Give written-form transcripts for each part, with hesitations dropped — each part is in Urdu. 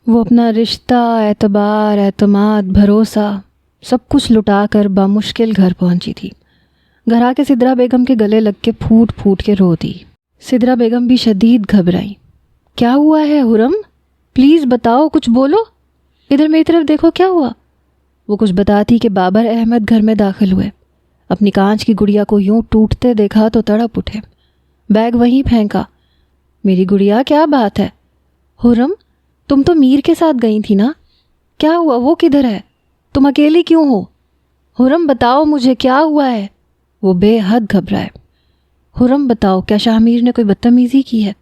وہ اپنا رشتہ، اعتبار، اعتماد، بھروسہ سب کچھ لٹا کر بامشکل گھر پہنچی تھی۔ گھر آ کے سدرا بیگم کے گلے لگ کے پھوٹ پھوٹ کے رو دی۔ سدرا بیگم بھی شدید گھبرائی۔ کیا ہوا ہے حرم؟ پلیز بتاؤ، کچھ بولو، ادھر میری طرف دیکھو، کیا ہوا؟ وہ کچھ بتاتی کہ بابر احمد گھر میں داخل ہوئے۔ اپنی کانچ کی گڑیا کو یوں ٹوٹتے دیکھا تو تڑپ اٹھے، بیگ وہیں پھینکا۔ میری گڑیا، کیا بات ہے؟ حرم، تم تو میر کے ساتھ گئی تھی نا، کیا ہوا؟ وہ کدھر ہے؟ تم اکیلی کیوں ہو؟ حرم بتاؤ مجھے، کیا ہوا ہے؟ وہ بے حد گھبرائے۔ حرم بتاؤ، کیا شاہ میر نے کوئی بدتمیزی کی ہے؟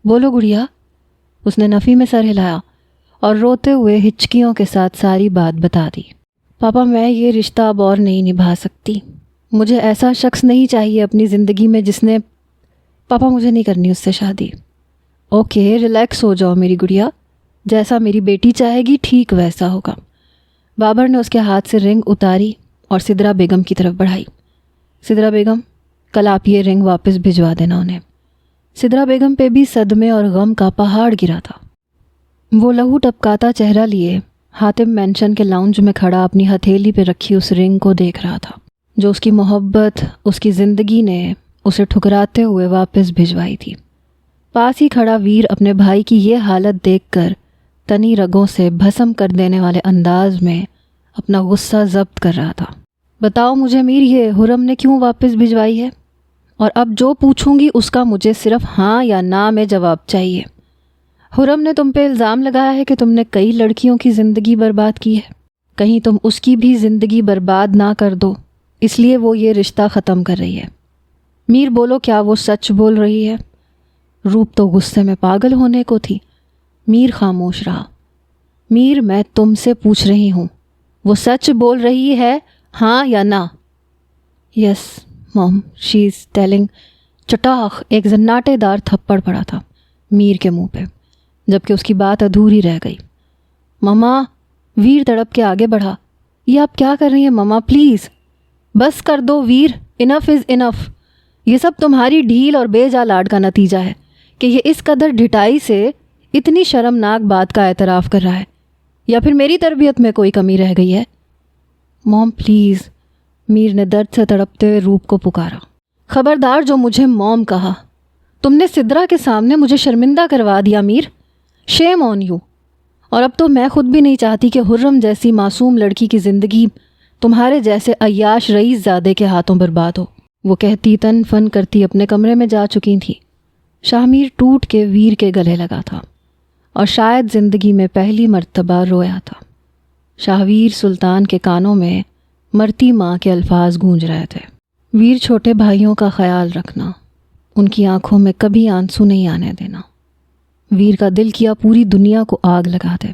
بولو گڑیا۔ اس نے نفی میں سر ہلایا اور روتے ہوئے ہچکیوں کے ساتھ ساری بات بتا دی۔ پاپا، میں یہ رشتہ اب اور نہیں نبھا سکتی۔ مجھے ایسا شخص نہیں چاہیے اپنی زندگی میں جس نے… پاپا، مجھے نہیں کرنی اس سے شادی۔ اوکے، ریلیکس ہو جاؤ میری گڑیا، جیسا میری بیٹی چاہے گی ٹھیک ویسا ہوگا۔ بابر نے اس کے ہاتھ سے رنگ اتاری اور سدرا بیگم کی طرف بڑھائی۔ سدرا بیگم، کل آپ یہ رنگ واپس بھجوا دینا انہیں۔ سدرا بیگم پہ بھی صدمے اور غم کا پہاڑ گرا تھا۔ وہ لہو ٹپکاتا چہرہ لیے حاتم مینشن کے لاؤنج میں کھڑا اپنی ہتھیلی پہ رکھی اس رنگ کو دیکھ رہا تھا جو اس کی محبت، اس کی زندگی نے اسے ٹھکراتے ہوئے واپس بھجوائی تھی۔ پاس ہی کھڑا ویر اپنے بھائی کی یہ حالت دیکھ کر تنی رگوں سے بھسم کر دینے والے انداز میں اپنا غصہ ضبط کر رہا تھا۔ بتاؤ مجھے میر، یہ حرم نے کیوں واپس بھجوائی ہے؟ اور اب جو پوچھوں گی اس کا مجھے صرف ہاں یا نہ میں جواب چاہیے۔ حرم نے تم پہ الزام لگایا ہے کہ تم نے کئی لڑکیوں کی زندگی برباد کی ہے، کہیں تم اس کی بھی زندگی برباد نہ کر دو، اس لیے وہ یہ رشتہ ختم کر رہی ہے۔ میر بولو، کیا وہ سچ بول رہی ہے؟ روپ تو غصے میں پاگل ہونے کو تھی۔ میر خاموش رہا۔ میر، میں تم سے پوچھ رہی ہوں، وہ سچ بول رہی ہے، ہاں یا نہ؟ یس موم، شی از ٹیلنگ۔ چٹاخ ایک زناٹے دار تھپڑ پڑا تھا میر کے منہ پہ، جبکہ اس کی بات ادھوری رہ گئی۔ مما، ویر تڑپ کے آگے بڑھا۔ یہ آپ کیا کر رہی ہیں مما؟ پلیز بس کر دو ویر، انف از انف۔ یہ سب تمہاری ڈھیل اور بے جا لاڈ کا نتیجہ ہے کہ یہ اس قدر ڈھٹائی سے اتنی شرمناک بات کا اعتراف کر رہا ہے، یا پھر میری تربیت میں کوئی کمی رہ گئی ہے؟ موم پلیز، میر نے درد سے تڑپتے ہوئے روپ کو پکارا۔ خبردار جو مجھے موم کہا! تم نے سدرا کے سامنے مجھے شرمندہ کروا دیا میر، شیم آن یو۔ اور اب تو میں خود بھی نہیں چاہتی کہ حرم جیسی معصوم لڑکی کی زندگی تمہارے جیسے عیاش رئیس زادے کے ہاتھوں برباد ہو۔ وہ کہتی تن فن کرتی اپنے کمرے میں جا چکی تھی۔ شاہ میر ٹوٹ کے ویر کے گلے لگا تھا اور شاید زندگی میں پہلی مرتبہ رویا تھا۔ شاہویر سلطان کے کانوں میں مرتی ماں کے الفاظ گونج رہے تھے۔ ویر، چھوٹے بھائیوں کا خیال رکھنا، ان کی آنکھوں میں کبھی آنسو نہیں آنے دینا۔ ویر کا دل کیا پوری دنیا کو آگ لگا دے،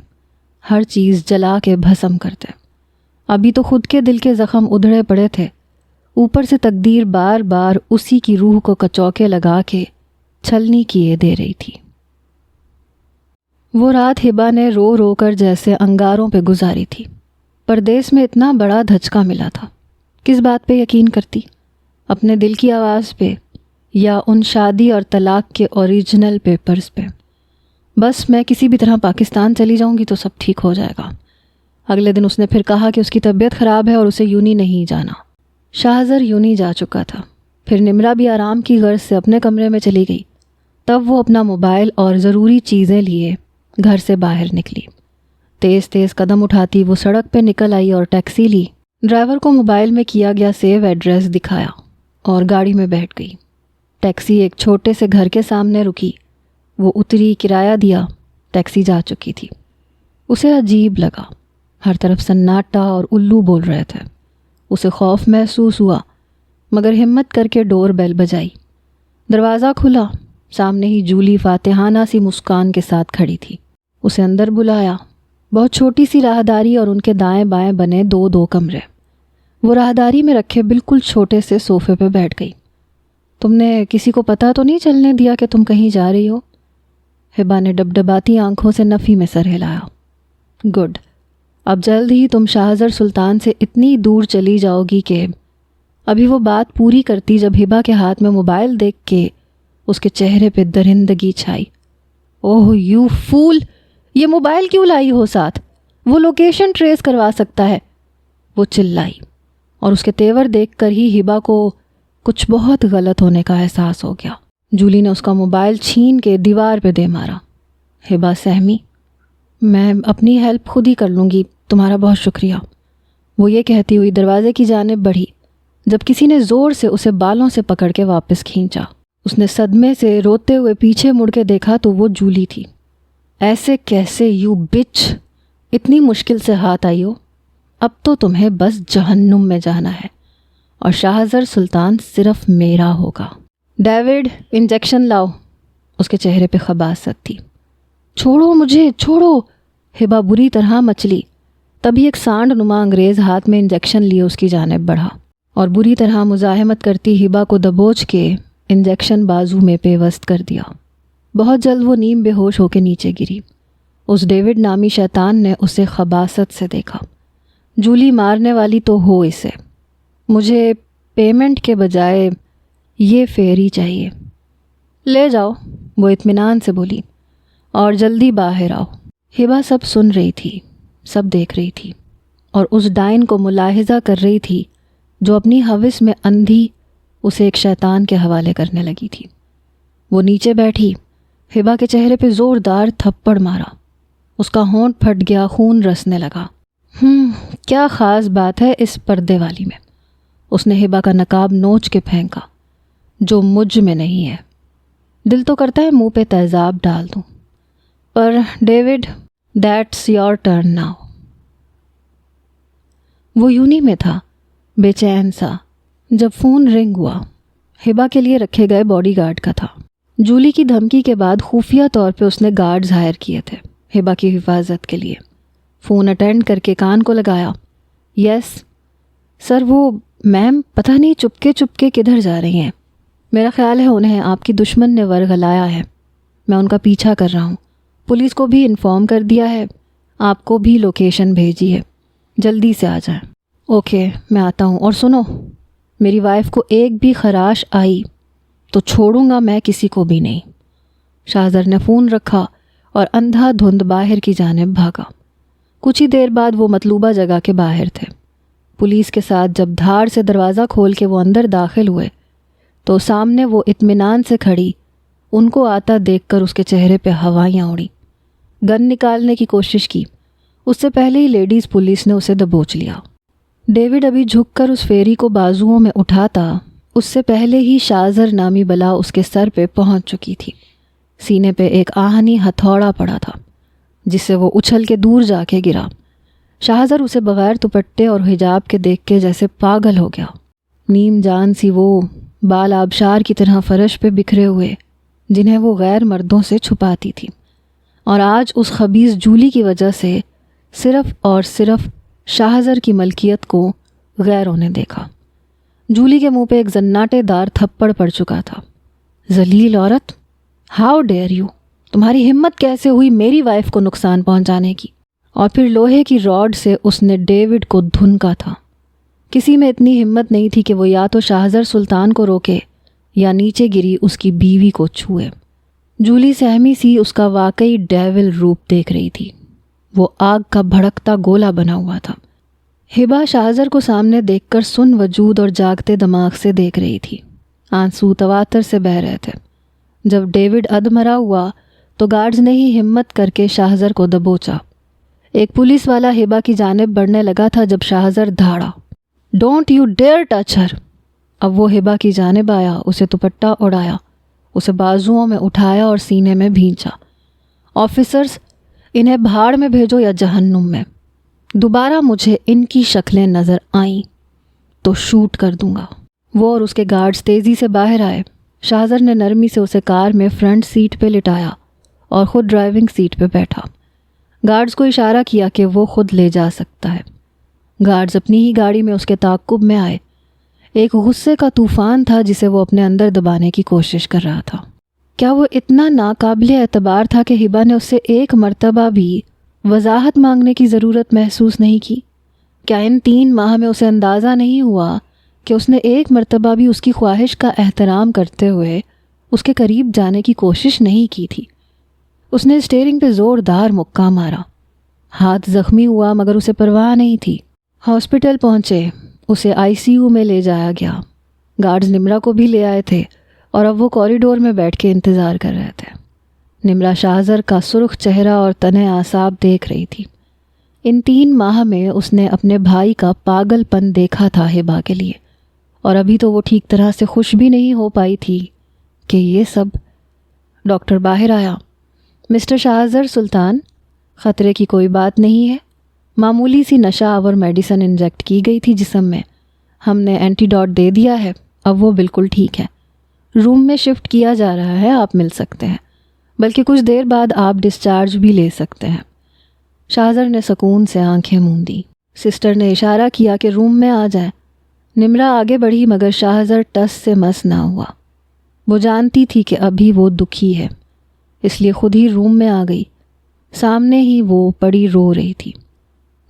ہر چیز جلا کے بھسم کر دے۔ ابھی تو خود کے دل کے زخم ادھڑے پڑے تھے، اوپر سے تقدیر بار بار اسی کی روح کو کچوکے لگا کے چھلنی کیے دے رہی تھی۔ وہ رات ہبا نے رو رو کر جیسے انگاروں پہ گزاری تھی۔ پردیس میں اتنا بڑا دھچکا ملا تھا، کس بات پہ یقین کرتی؟ اپنے دل کی آواز پہ یا ان شادی اور طلاق کے اوریجنل پیپرز پہ؟ بس میں کسی بھی طرح پاکستان چلی جاؤں گی تو سب ٹھیک ہو جائے گا۔ اگلے دن اس نے پھر کہا کہ اس کی طبیعت خراب ہے اور اسے یونی نہیں جانا۔ شاہزر یونی جا چکا تھا۔ پھر نمرا بھی آرام کی غرض سے اپنے کمرے میں چلی گئی۔ تب وہ اپنا موبائل اور ضروری چیزیں لیے گھر سے باہر نکلی۔ تیز تیز قدم اٹھاتی وہ سڑک پہ نکل آئی اور ٹیکسی لی۔ ڈرائیور کو موبائل میں کیا گیا سیو ایڈریس دکھایا اور گاڑی میں بیٹھ گئی۔ ٹیکسی ایک چھوٹے سے گھر کے سامنے رکی۔ وہ اتری، کرایہ دیا، ٹیکسی جا چکی تھی۔ اسے عجیب لگا، ہر طرف سناٹا اور الو بول رہے تھے۔ اسے خوف محسوس ہوا، مگر ہمت کر کے ڈور بیل بجائی۔ دروازہ کھلا، سامنے ہی جولی فاتحانہ سی مسکان کے ساتھ کھڑی تھی۔ اسے اندر بلایا۔ بہت چھوٹی سی راہداری اور ان کے دائیں بائیں بنے دو دو کمرے۔ وہ راہداری میں رکھے بالکل چھوٹے سے صوفے پہ بیٹھ گئی۔ تم نے کسی کو پتہ تو نہیں چلنے دیا کہ تم کہیں جا رہی ہو؟ ہبا نے ڈبڈباتی آنکھوں سے نفی میں سر ہلایا۔ گڈ، اب جلد ہی تم شاہزر سلطان سے اتنی دور چلی جاؤ گی کہ… ابھی وہ بات پوری کرتی جب ہبا کے ہاتھ میں موبائل دیکھ کے اس کے چہرے پہ درندگی چھائی۔ اوہ یو فول! یہ موبائل کیوں لائی ہو ساتھ؟ وہ لوکیشن ٹریس کروا سکتا ہے، وہ چلائی، اور اس کے تیور دیکھ کر ہی ہبا کو کچھ بہت غلط ہونے کا احساس ہو گیا۔ جولی نے اس کا موبائل چھین کے دیوار پہ دے مارا۔ ہبا سہمی، میں اپنی ہیلپ خود ہی کر لوں گی، تمہارا بہت شکریہ، وہ یہ کہتی ہوئی دروازے کی جانب بڑھی جب کسی نے زور سے اسے بالوں سے پکڑ کے واپس کھینچا۔ اس نے صدمے سے روتے ہوئے پیچھے مڑ کے دیکھا تو وہ جولی تھی۔ ایسے کیسے یو بچ، اتنی مشکل سے ہاتھ آئی ہو؟ اب تو تمہیں بس جہنم میں جانا ہے اور شاہزر سلطان صرف میرا ہوگا۔ ڈیوڈ، انجیکشن لاؤ، اس کے چہرے پہ خباثت تھی۔ چھوڑو مجھے، چھوڑو، ہبا بری طرح مچلی۔ تبھی ایک سانڈ نما انگریز ہاتھ میں انجیکشن لیے اس کی جانب بڑھا اور بری طرح مزاحمت کرتی ہبا کو دبوچ کے انجیکشن بازو میں پیوست کر دیا۔ بہت جلد وہ نیم بے ہوش ہو کے نیچے گری۔ اس ڈیوڈ نامی شیطان نے اسے خباثت سے دیکھا۔ جولی، مارنے والی تو ہو اسے، مجھے پیمنٹ کے بجائے یہ فیری چاہیے۔ لے جاؤ، وہ اطمینان سے بولی، اور جلدی باہر آؤ۔ ہبا سب سن رہی تھی، سب دیکھ رہی تھی، اور اس ڈائن کو ملاحظہ کر رہی تھی جو اپنی ہوس میں اندھی اسے ایک شیطان کے حوالے کرنے لگی تھی۔ وہ نیچے بیٹھی، ہبا کے چہرے پہ زوردار تھپڑ مارا۔ اس کا ہونٹ پھٹ گیا، خون رسنے لگا۔ کیا خاص بات ہے اس پردے والی میں؟ اس نے ہبا کا نقاب نوچ کے پھینکا۔ جو مجھ میں نہیں ہے۔ دل تو کرتا ہے منہ پہ تیزاب ڈال دوں، پر David, that's your turn now. وہ یونی میں تھا، بے چین سا، جب فون رنگ ہوا۔ ہبا کے لیے رکھے گئے باڈی گارڈ کا تھا۔ جولی کی دھمکی کے بعد خفیہ طور پہ اس نے گارڈز ہائر کیے تھے ہبا کی حفاظت کے لیے۔ فون اٹینڈ کر کے کان کو لگایا۔ یس سر، وہ میم پتہ نہیں چپکے کدھر جا رہی ہیں؟ میرا خیال ہے انہیں آپ کی دشمن نے ورغلایا ہے، میں ان کا پیچھا کر رہا ہوں، پولیس کو بھی انفارم کر دیا ہے، آپ کو بھی لوکیشن بھیجی ہے، جلدی سے آ جائیں۔ اوکے، میں آتا ہوں، اور سنو، میری وائف کو ایک بھی خراش آئی تو چھوڑوں گا میں کسی کو بھی نہیں۔ شاہزر نے فون رکھا اور اندھا دھند باہر کی جانب بھاگا۔ کچھ ہی دیر بعد وہ مطلوبہ جگہ کے باہر تھے۔ پولیس کے ساتھ جب دھاڑ سے دروازہ کھول کے وہ اندر داخل ہوئے تو سامنے وہ اطمینان سے کھڑی ان کو آتا دیکھ کر اس کے چہرے پہ ہوائیاں اڑیں۔ گن نکالنے کی کوشش کی، اس سے پہلے ہی لیڈیز پولیس نے اسے دبوچ لیا۔ ڈیوڈ ابھی جھک کر اس فیری کو بازوؤں میں اٹھاتا، اس سے پہلے ہی شاہزر نامی بلا اس کے سر پہ پہنچ چکی تھی۔ سینے پہ ایک آہنی ہتھوڑا پڑا تھا جس سے وہ اچھل کے دور جا کے گرا۔ شاہزر اسے بغیر دوپٹے اور حجاب کے دیکھ کے جیسے پاگل ہو گیا۔ نیم جان سی وہ بال آبشار کی طرح فرش پہ بکھرے ہوئے جنہیں وہ غیر مردوں سے چھپاتی تھی، اور آج اس خبیث جولی کی وجہ سے صرف اور صرف شاہزر کی ملکیت کو غیروں نے دیکھا۔ جولی کے منہ پہ ایک زناٹے دار تھپڑ پڑ چکا تھا۔ ذلیل عورت، ہاؤ ڈیئر یو، تمہاری ہمت کیسے ہوئی میری وائف کو نقصان پہنچانے کی؟ اور پھر لوہے کی راڈ سے اس نے ڈیوڈ کو دھنکا تھا۔ کسی میں اتنی ہمت نہیں تھی کہ وہ یا تو شاہزر سلطان کو روکے یا نیچے گری اس کی بیوی کو چھوئے۔ جولی سہمی سی اس کا واقعی ڈیول روپ دیکھ رہی تھی۔ وہ آگ کا بھڑکتا گولا بنا ہوا تھا۔ ہبا شاہزر کو سامنے دیکھ کر سن وجود اور جاگتے دماغ سے دیکھ رہی تھی۔ آنسو تواتر سے بہہ رہے تھے۔ جب ڈیوڈ ادمرا ہوا تو گارڈز نے ہی ہمت کر کے شاہزر کو دبوچا۔ ایک پولیس والا ہبا کی جانب بڑھنے لگا تھا جب شاہزر دھاڑا، ڈونٹ یو ڈیئر ٹچ ہر۔ اب وہ ہبا کی جانب آیا، اسے دوپٹہ اڑایا، اسے بازوؤں میں اٹھایا اور سینے میں بھینچا۔ آفیسرز، انہیں بھاڑ میں بھیجو یا جہنم میں۔ دوبارہ مجھے ان کی شکلیں نظر آئیں تو شوٹ کر دوں گا۔ وہ اور اس کے گارڈز تیزی سے باہر آئے۔ شاہزر نے نرمی سے اسے کار میں فرنٹ سیٹ پہ لٹایا اور خود ڈرائیونگ سیٹ پہ بیٹھا۔ گارڈز کو اشارہ کیا کہ وہ خود لے جا سکتا ہے۔ گارڈز اپنی ہی گاڑی میں اس کے تعاقب میں آئے۔ ایک غصے کا طوفان تھا جسے وہ اپنے اندر دبانے کی کوشش کر رہا تھا۔ کیا وہ اتنا ناقابل اعتبار تھا کہ ہبا نے اس سے ایک مرتبہ بھی وضاحت مانگنے کی ضرورت محسوس نہیں کی؟ کیا ان 3 ماہ میں اسے اندازہ نہیں ہوا کہ اس نے ایک مرتبہ بھی اس کی خواہش کا احترام کرتے ہوئے اس کے قریب جانے کی کوشش نہیں کی تھی؟ اس نے اسٹیئرنگ پہ زوردار مکہ مارا. ہاتھ زخمی ہوا مگر اسے پرواہ نہیں تھی. ہاسپٹل پہنچے، اسے ICU میں لے جایا گیا. گارڈز نمرا کو بھی لے آئے تھے اور اب وہ کوریڈور میں بیٹھ کے انتظار کر رہے تھے. نمرا شاہزر کا سرخ چہرہ اور تنہ اعصاب دیکھ رہی تھی. ان 3 ماہ میں اس نے اپنے بھائی کا پاگل پن دیکھا تھا ہبا کے لیے، اور ابھی تو وہ ٹھیک طرح سے خوش بھی نہیں ہو پائی تھی کہ یہ سب. ڈاکٹر باہر آیا. مسٹر شاہزر سلطان، خطرے کی کوئی بات نہیں ہے. معمولی سی نشہ آور میڈیسن انجیکٹ کی گئی تھی جسم میں. ہم نے اینٹی ڈاٹ دے دیا ہے، اب وہ بالکل ٹھیک ہے. روم میں شفٹ کیا جا رہا ہے، آپ مل سکتے ہیں، بلکہ کچھ دیر بعد آپ ڈسچارج بھی لے سکتے ہیں. شاہزر نے سکون سے آنکھیں موندی. سسٹر نے اشارہ کیا کہ روم میں آ جائیں. نمرا آگے بڑھی مگر شاہزر ٹس سے مس نہ ہوا. وہ جانتی تھی کہ ابھی وہ دکھی ہے، اس لیے خود ہی روم میں آ گئی. سامنے ہی وہ پڑی رو رہی تھی.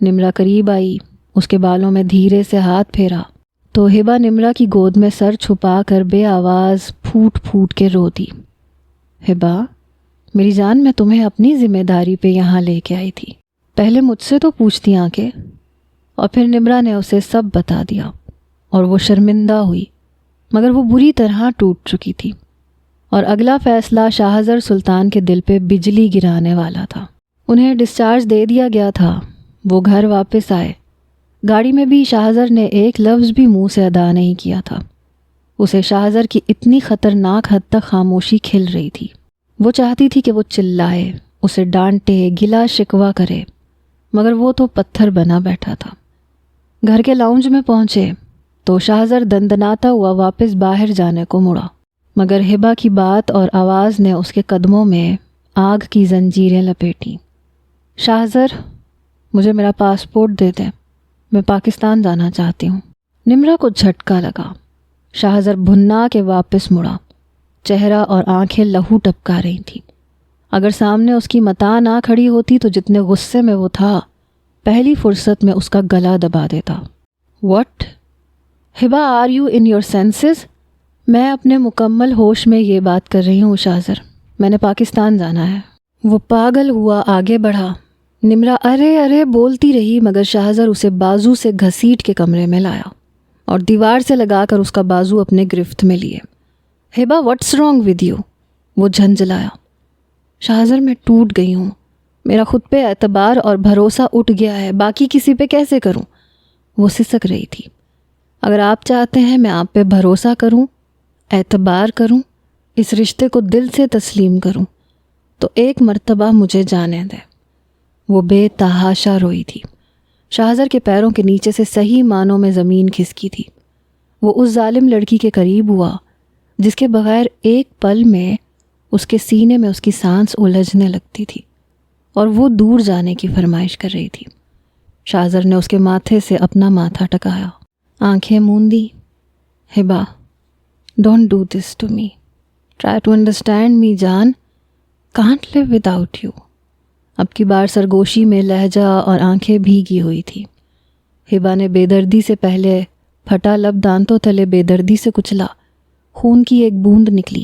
نمرا قریب آئی، اس کے بالوں میں دھیرے سے ہاتھ پھیرا تو ہبا نمرا کی گود میں سر چھپا کر بے آواز پھوٹ پھوٹ کے رو دی. ہبا میری جان، میں تمہیں اپنی ذمہ داری پہ یہاں لے کے آئی تھی. پہلے مجھ سے تو پوچھتی آنکھیں. اور پھر نمرا نے اسے سب بتا دیا اور وہ شرمندہ ہوئی، مگر وہ بری طرح ٹوٹ چکی تھی. اور اگلا فیصلہ شاہزر سلطان کے دل پہ بجلی گرانے والا تھا. انہیں ڈسچارج دے دیا گیا تھا. وہ گھر واپس آئے. گاڑی میں بھی شاہزر نے ایک لفظ بھی منہ سے ادا نہیں کیا تھا. اسے شاہزر کی اتنی خطرناک حد تک خاموشی کھل رہی تھی. وہ چاہتی تھی کہ وہ چلائے، اسے ڈانٹے، گلا شکوہ کرے، مگر وہ تو پتھر بنا بیٹھا تھا. گھر کے لاؤنج میں پہنچے تو شاہزر دندناتا ہوا واپس باہر جانے کو مڑا، مگر ہبا کی بات اور آواز نے اس کے قدموں میں آگ کی زنجیریں لپیٹیں. شاہزر مجھے میرا پاسپورٹ دے دیں، میں پاکستان جانا چاہتی ہوں. نمرا کو جھٹکا لگا. شاہزر بھنا کے واپس مڑا. چہرہ اور آنکھیں لہو ٹپکا رہی تھیں. اگر سامنے اس کی متاع نہ کھڑی ہوتی تو جتنے غصے میں وہ تھا پہلی فرصت میں اس کا گلا دبا دیتا. What? Hiba are you in your senses? میں اپنے مکمل ہوش میں یہ بات کر رہی ہوں شاہزر، میں نے پاکستان جانا ہے. وہ پاگل ہوا آگے بڑھا. نمرا ارے ارے بولتی رہی مگر شاہزر اسے بازو سے گھسیٹ کے کمرے میں لایا اور دیوار سے لگا کر اس کا بازو اپنے گرفت میں لیے. ہبا واٹس رانگ ود یو؟ وہ جھنجھلایا. شاہزر میں ٹوٹ گئی ہوں، میرا خود پہ اعتبار اور بھروسہ اٹھ گیا ہے، باقی کسی پہ کیسے کروں؟ وہ سسک رہی تھی. اگر آپ چاہتے ہیں میں آپ پہ بھروسہ کروں، اعتبار کروں، اس رشتے کو دل سے تسلیم کروں تو ایک مرتبہ مجھے جانے دیں. وہ بے تحاشا روئی تھی. شاہزر کے پیروں کے نیچے سے صحیح معنوں میں زمین کھسکی تھی. وہ اس ظالم لڑکی کے قریب ہوا جس کے بغیر ایک پل میں اس کے سینے میں اس کی سانس الجھنے لگتی تھی اور وہ دور جانے کی فرمائش کر رہی تھی. شاہزر نے اس کے ماتھے سے اپنا ماتھا ٹکایا، آنکھیں موندی. Hiba don't do this to me, try to understand me جان، کانٹ لیو وداؤٹ یو. اب کی بار سرگوشی میں لہجہ اور آنکھیں بھیگی ہوئی تھی. ہبا نے بے دردی سے پہلے پھٹا لب دانتوں تلے بے دردی سے کچلا. خون کی ایک بوند نکلی.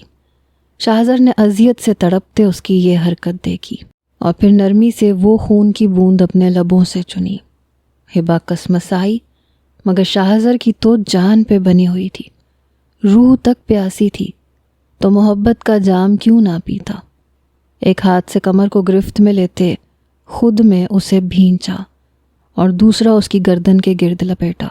شاہزر نے اذیت سے تڑپتے اس کی یہ حرکت دیکھی اور پھر نرمی سے وہ خون کی بوند اپنے لبوں سے چنی. ہبا کسمسائی مگر شاہزر کی تو جان پہ بنی ہوئی تھی، روح تک پیاسی تھی تو محبت کا جام کیوں نہ پیتا. ایک ہاتھ سے کمر کو گرفت میں لیتے خود میں اسے بھینچا اور دوسرا اس کی گردن کے گرد لپیٹا،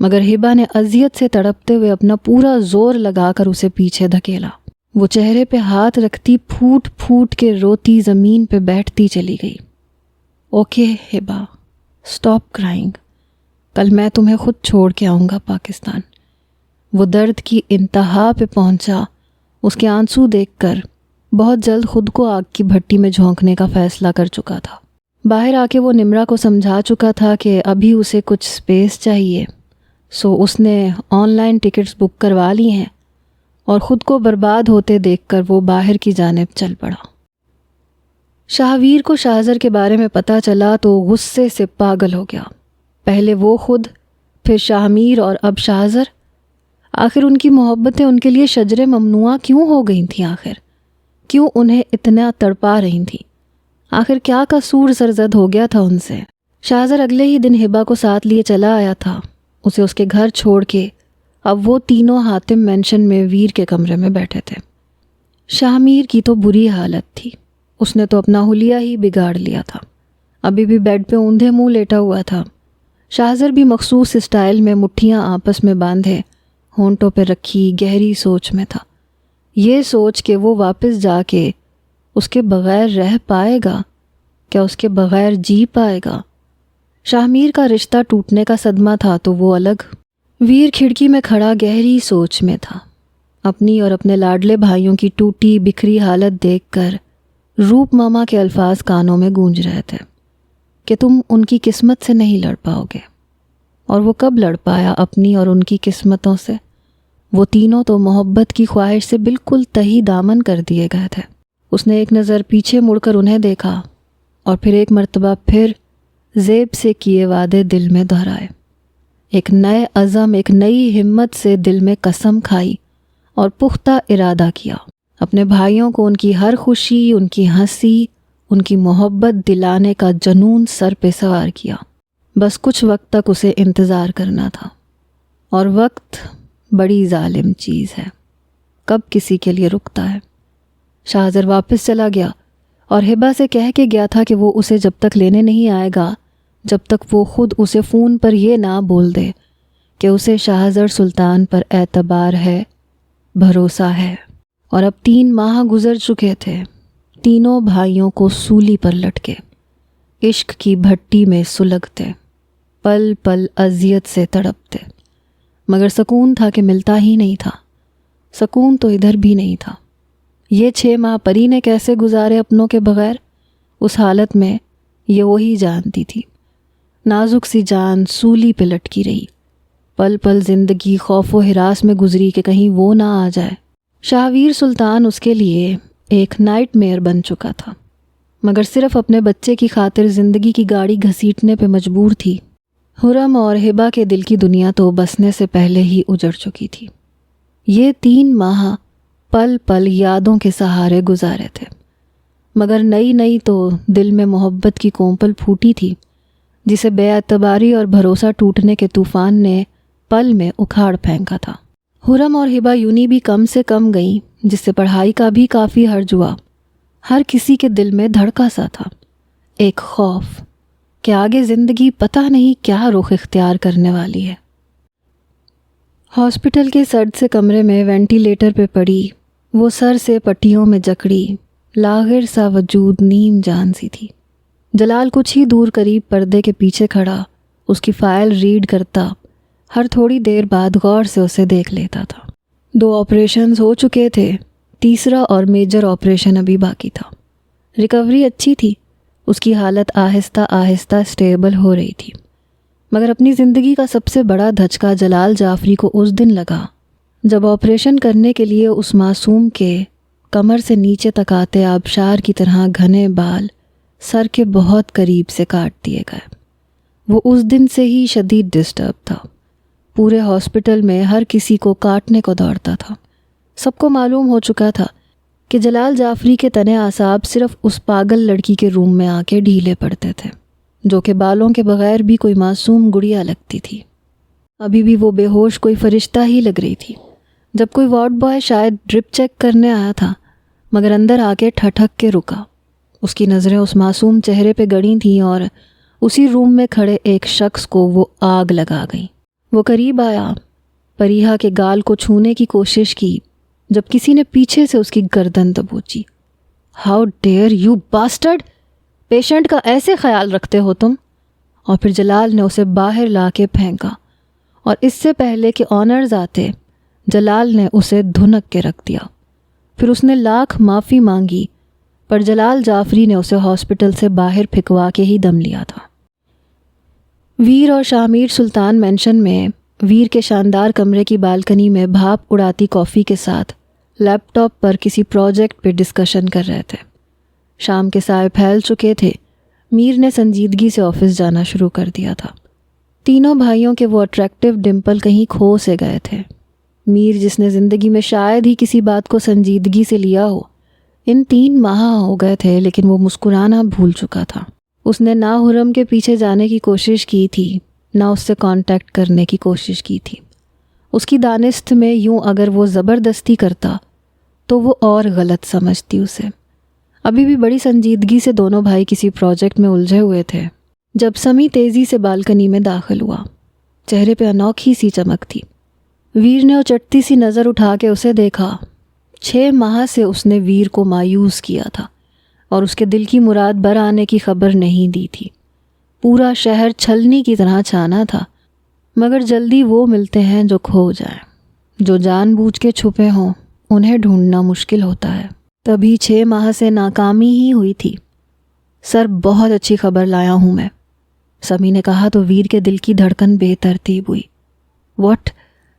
مگر ہبا نے اذیت سے تڑپتے ہوئے اپنا پورا زور لگا کر اسے پیچھے دھکیلا. وہ چہرے پہ ہاتھ رکھتی پھوٹ پھوٹ کے روتی زمین پہ بیٹھتی چلی گئی. اوکے ہبا، اسٹاپ کرائنگ، کل میں تمہیں خود چھوڑ کے آؤں گا پاکستان. وہ درد کی انتہا پہ پہنچا. اس کے آنسو دیکھ کر بہت جلد خود کو آگ کی بھٹی میں جھونکنے کا فیصلہ کر چکا تھا. باہر آ کے وہ نمرا کو سمجھا چکا تھا کہ ابھی اسے کچھ سپیس چاہیے، سو اس نے آن لائن ٹکٹس بک کروا لی ہیں اور خود کو برباد ہوتے دیکھ کر وہ باہر کی جانب چل پڑا. شاہویر کو شاہزر کے بارے میں پتہ چلا تو غصے سے پاگل ہو گیا. پہلے وہ خود، پھر شاہ میر اور اب شاہزر. آخر ان کی محبتیں ان کے لیے شجر ممنوعہ کیوں ہو گئی تھیں؟ آخر کیوں انہیں اتنا تڑپا رہی تھیں؟ آخر کیا قصور سرزد ہو گیا تھا ان سے؟ شاہزر اگلے ہی دن ہبا کو ساتھ لیے چلا آیا تھا، اسے اس کے گھر چھوڑ کے۔ اب وہ تینوں حاتم مینشن میں ویر کے کمرے میں بیٹھے تھے۔ شاہ میر کی تو بری حالت تھی، اس نے تو اپنا حلیہ ہی بگاڑ لیا تھا، ابھی بھی بیڈ پہ اوندھے منہ لیٹا ہوا تھا۔ شاہزر بھی مخصوص اسٹائل میں مٹھیاں آپس میں باندھے ہونٹوں پہ رکھی گہری سوچ میں تھا، یہ سوچ کہ وہ واپس جا کے اس کے بغیر رہ پائے گا، کیا اس کے بغیر جی پائے گا؟ شاہ میر کا رشتہ ٹوٹنے کا صدمہ تھا تو وہ الگ۔ ویر کھڑکی میں کھڑا گہری سوچ میں تھا، اپنی اور اپنے لاڈلے بھائیوں کی ٹوٹی بکھری حالت دیکھ کر روپ ماما کے الفاظ کانوں میں گونج رہے تھے کہ تم ان کی قسمت سے نہیں لڑ پاؤ گے۔ اور وہ کب لڑ پایا اپنی اور ان کی قسمتوں سے؟ وہ تینوں تو محبت کی خواہش سے بالکل تہی دامن کر دیے گئے تھے۔ اس نے ایک نظر پیچھے مڑ کر انہیں دیکھا اور پھر ایک مرتبہ پھر زیب سے کیے وعدے دل میں دہرائے، ایک نئے عزم، ایک نئی ہمت سے دل میں قسم کھائی اور پختہ ارادہ کیا، اپنے بھائیوں کو ان کی ہر خوشی، ان کی ہنسی، ان کی محبت دلانے کا جنون سر پہ سوار کیا۔ بس کچھ وقت تک اسے انتظار کرنا تھا، اور وقت بڑی ظالم چیز ہے، کب کسی کے لیے رکتا ہے۔ شاہزر واپس چلا گیا اور ہبا سے کہہ کے گیا تھا کہ وہ اسے جب تک لینے نہیں آئے گا جب تک وہ خود اسے فون پر یہ نہ بول دے کہ اسے شاہزر سلطان پر اعتبار ہے، بھروسہ ہے۔ اور اب 3 ماہ گزر چکے تھے، تینوں بھائیوں کو سولی پر لٹکے عشق کی بھٹی میں سلگتے، پل پل اذیت سے تڑپتے، مگر سکون تھا کہ ملتا ہی نہیں تھا۔ سکون تو ادھر بھی نہیں تھا۔ یہ 6 ماہ پری نے کیسے گزارے اپنوں کے بغیر؟ اس حالت میں یہ وہی جانتی تھی، نازک سی جان سولی پہ لٹکی رہی، پل پل زندگی خوف و ہراس میں گزری کہ کہیں وہ نہ آ جائے۔ شاہویر سلطان اس کے لیے ایک نائٹ میئر بن چکا تھا، مگر صرف اپنے بچے کی خاطر زندگی کی گاڑی گھسیٹنے پہ مجبور تھی۔ حرم اور ہبا کے دل کی دنیا تو بسنے سے پہلے ہی اجڑ چکی تھی۔ یہ 3 ماہ پل پل یادوں کے سہارے گزارے تھے، مگر نئی نئی تو دل میں محبت کی کونپل پھوٹی تھی جسے بے اعتباری اور بھروسہ ٹوٹنے کے طوفان نے پل میں اکھاڑ پھینکا تھا۔ حرم اور ہبا یونی بھی کم سے کم گئیں، جس سے پڑھائی کا بھی کافی حرج ہوا۔ ہر کسی کے دل میں دھڑکا سا تھا، ایک خوف کہ آگے زندگی پتہ نہیں کیا رخ اختیار کرنے والی ہے۔ ہاسپٹل کے سرد سے کمرے میں وینٹیلیٹر پہ پڑی وہ سر سے پٹیوں میں جکڑی لاغر سا وجود نیم جان سی تھی۔ جلال کچھ ہی دور قریب پردے کے پیچھے کھڑا اس کی فائل ریڈ کرتا، ہر تھوڑی دیر بعد غور سے اسے دیکھ لیتا تھا۔ 2 آپریشنز ہو چکے تھے، تیسرا اور میجر آپریشن ابھی باقی تھا۔ ریکوری اچھی تھی، اس کی حالت آہستہ آہستہ اسٹیبل ہو رہی تھی، مگر اپنی زندگی کا سب سے بڑا دھچکا جلال جعفری کو اس دن لگا جب آپریشن کرنے کے لیے اس معصوم کے کمر سے نیچے تک آتے آبشار کی طرح گھنے بال سر کے بہت قریب سے کاٹ دیے گئے۔ وہ اس دن سے ہی شدید ڈسٹرب تھا، پورے ہاسپٹل میں ہر کسی کو کاٹنے کو دوڑتا تھا۔ سب کو معلوم ہو چکا تھا کہ جلال جعفری کے تنے اعصاب صرف اس پاگل لڑکی کے روم میں آ کے ڈھیلے پڑتے تھے جو کہ بالوں کے بغیر بھی کوئی معصوم گڑیا لگتی تھی۔ ابھی بھی وہ بے ہوش کوئی فرشتہ ہی لگ رہی تھی جب کوئی وارڈ بوائے شاید ڈرپ چیک کرنے آیا تھا، مگر اندر آ کے ٹھٹک کے رکا۔ اس کی نظریں اس معصوم چہرے پہ گڑی تھیں اور اسی روم میں کھڑے ایک شخص کو وہ آگ لگا گئیں۔ وہ قریب آیا، پریہا کے گال کو چھونے کی کوشش کی جب کسی نے پیچھے سے اس کی گردن دبوچی۔ How dare you bastard, patient کا ایسے خیال رکھتے ہو تم؟ اور پھر جلال نے اسے باہر لا کے پھینکا، اور اس سے پہلے کہ آنرز آتے جلال نے اسے دھنک کے رکھ دیا۔ پھر اس نے لاکھ معافی مانگی، پر جلال جعفری نے اسے ہاسپٹل سے باہر پھکوا کے ہی دم لیا تھا۔ ویر اور شاہ میر سلطان مینشن میں ویر کے شاندار کمرے کی بالکنی میں بھاپ اڑاتی کافی کے ساتھ لیپ ٹاپ پر کسی پروجیکٹ پہ ڈسکشن کر رہے تھے۔ شام کے سائے پھیل چکے تھے، میر نے سنجیدگی سے آفس جانا شروع کر دیا تھا۔ تینوں بھائیوں کے وہ اٹریکٹیو ڈمپل کہیں کھو سے گئے تھے۔ میر، جس نے زندگی میں شاید ہی کسی بات کو سنجیدگی سے لیا ہو، ان 3 ماہ ہو گئے تھے لیکن وہ مسکرانا بھول چکا تھا۔ اس نے نہ حرم کے پیچھے جانے کی کوشش کی تھی، نہ اس سے کانٹیکٹ کرنے کی کوشش کی تھی۔ اس کی دانست میں یوں اگر وہ زبردستی کرتا تو وہ اور غلط سمجھتی اسے۔ ابھی بھی بڑی سنجیدگی سے دونوں بھائی کسی پروجیکٹ میں الجھے ہوئے تھے جب سمی تیزی سے بالکنی میں داخل ہوا۔ چہرے پہ انوکھی سی چمک تھی۔ ویر نے چٹتی سی نظر اٹھا کے اسے دیکھا۔ 6 ماہ سے اس نے ویر کو مایوس کیا تھا اور اس کے دل کی مراد بر آنے کی خبر نہیں دی تھی۔ پورا شہر چھلنی کی طرح چھانا تھا، مگر جلدی وہ ملتے ہیں جو کھو جائیں، جو جان بوجھ کے چھپے ہوں، انہیں ڈھونڈنا مشکل ہوتا ہے۔ تبھی 6 ماہ سے ناکامی ہی ہوئی تھی۔ سر، بہت اچھی خبر لایا ہوں میں، سمی نے کہا تو ویر کے دل کی دھڑکن بے ترتیب ہوئی۔ واٹ؟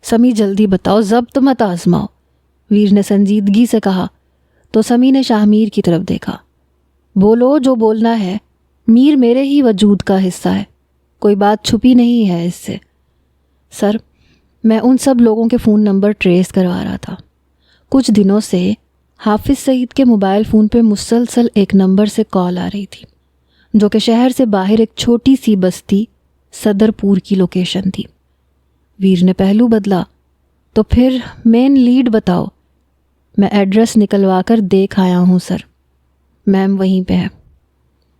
سمی جلدی بتاؤ، ضبط مت آزماؤ، ویر نے سنجیدگی سے کہا تو سمی نے شاہ کی طرف دیکھا۔ بولو جو بولنا ہے، میر میرے ہی وجود کا حصہ ہے، کوئی بات چھپی نہیں ہے اس سے۔ سر، میں ان سب لوگوں کے فون نمبر ٹریس کروا رہا تھا۔ کچھ دنوں سے حافظ سعید کے موبائل فون پہ مسلسل ایک نمبر سے کال آ رہی تھی جو کہ شہر سے باہر ایک چھوٹی سی بستی صدر پور کی لوکیشن تھی۔ ویر نے پہلو بدلا، تو پھر مین لیڈ بتاؤ۔ میں ایڈریس نکلوا کر دیکھ آیا ہوں سر، میم وہیں پہ ہے۔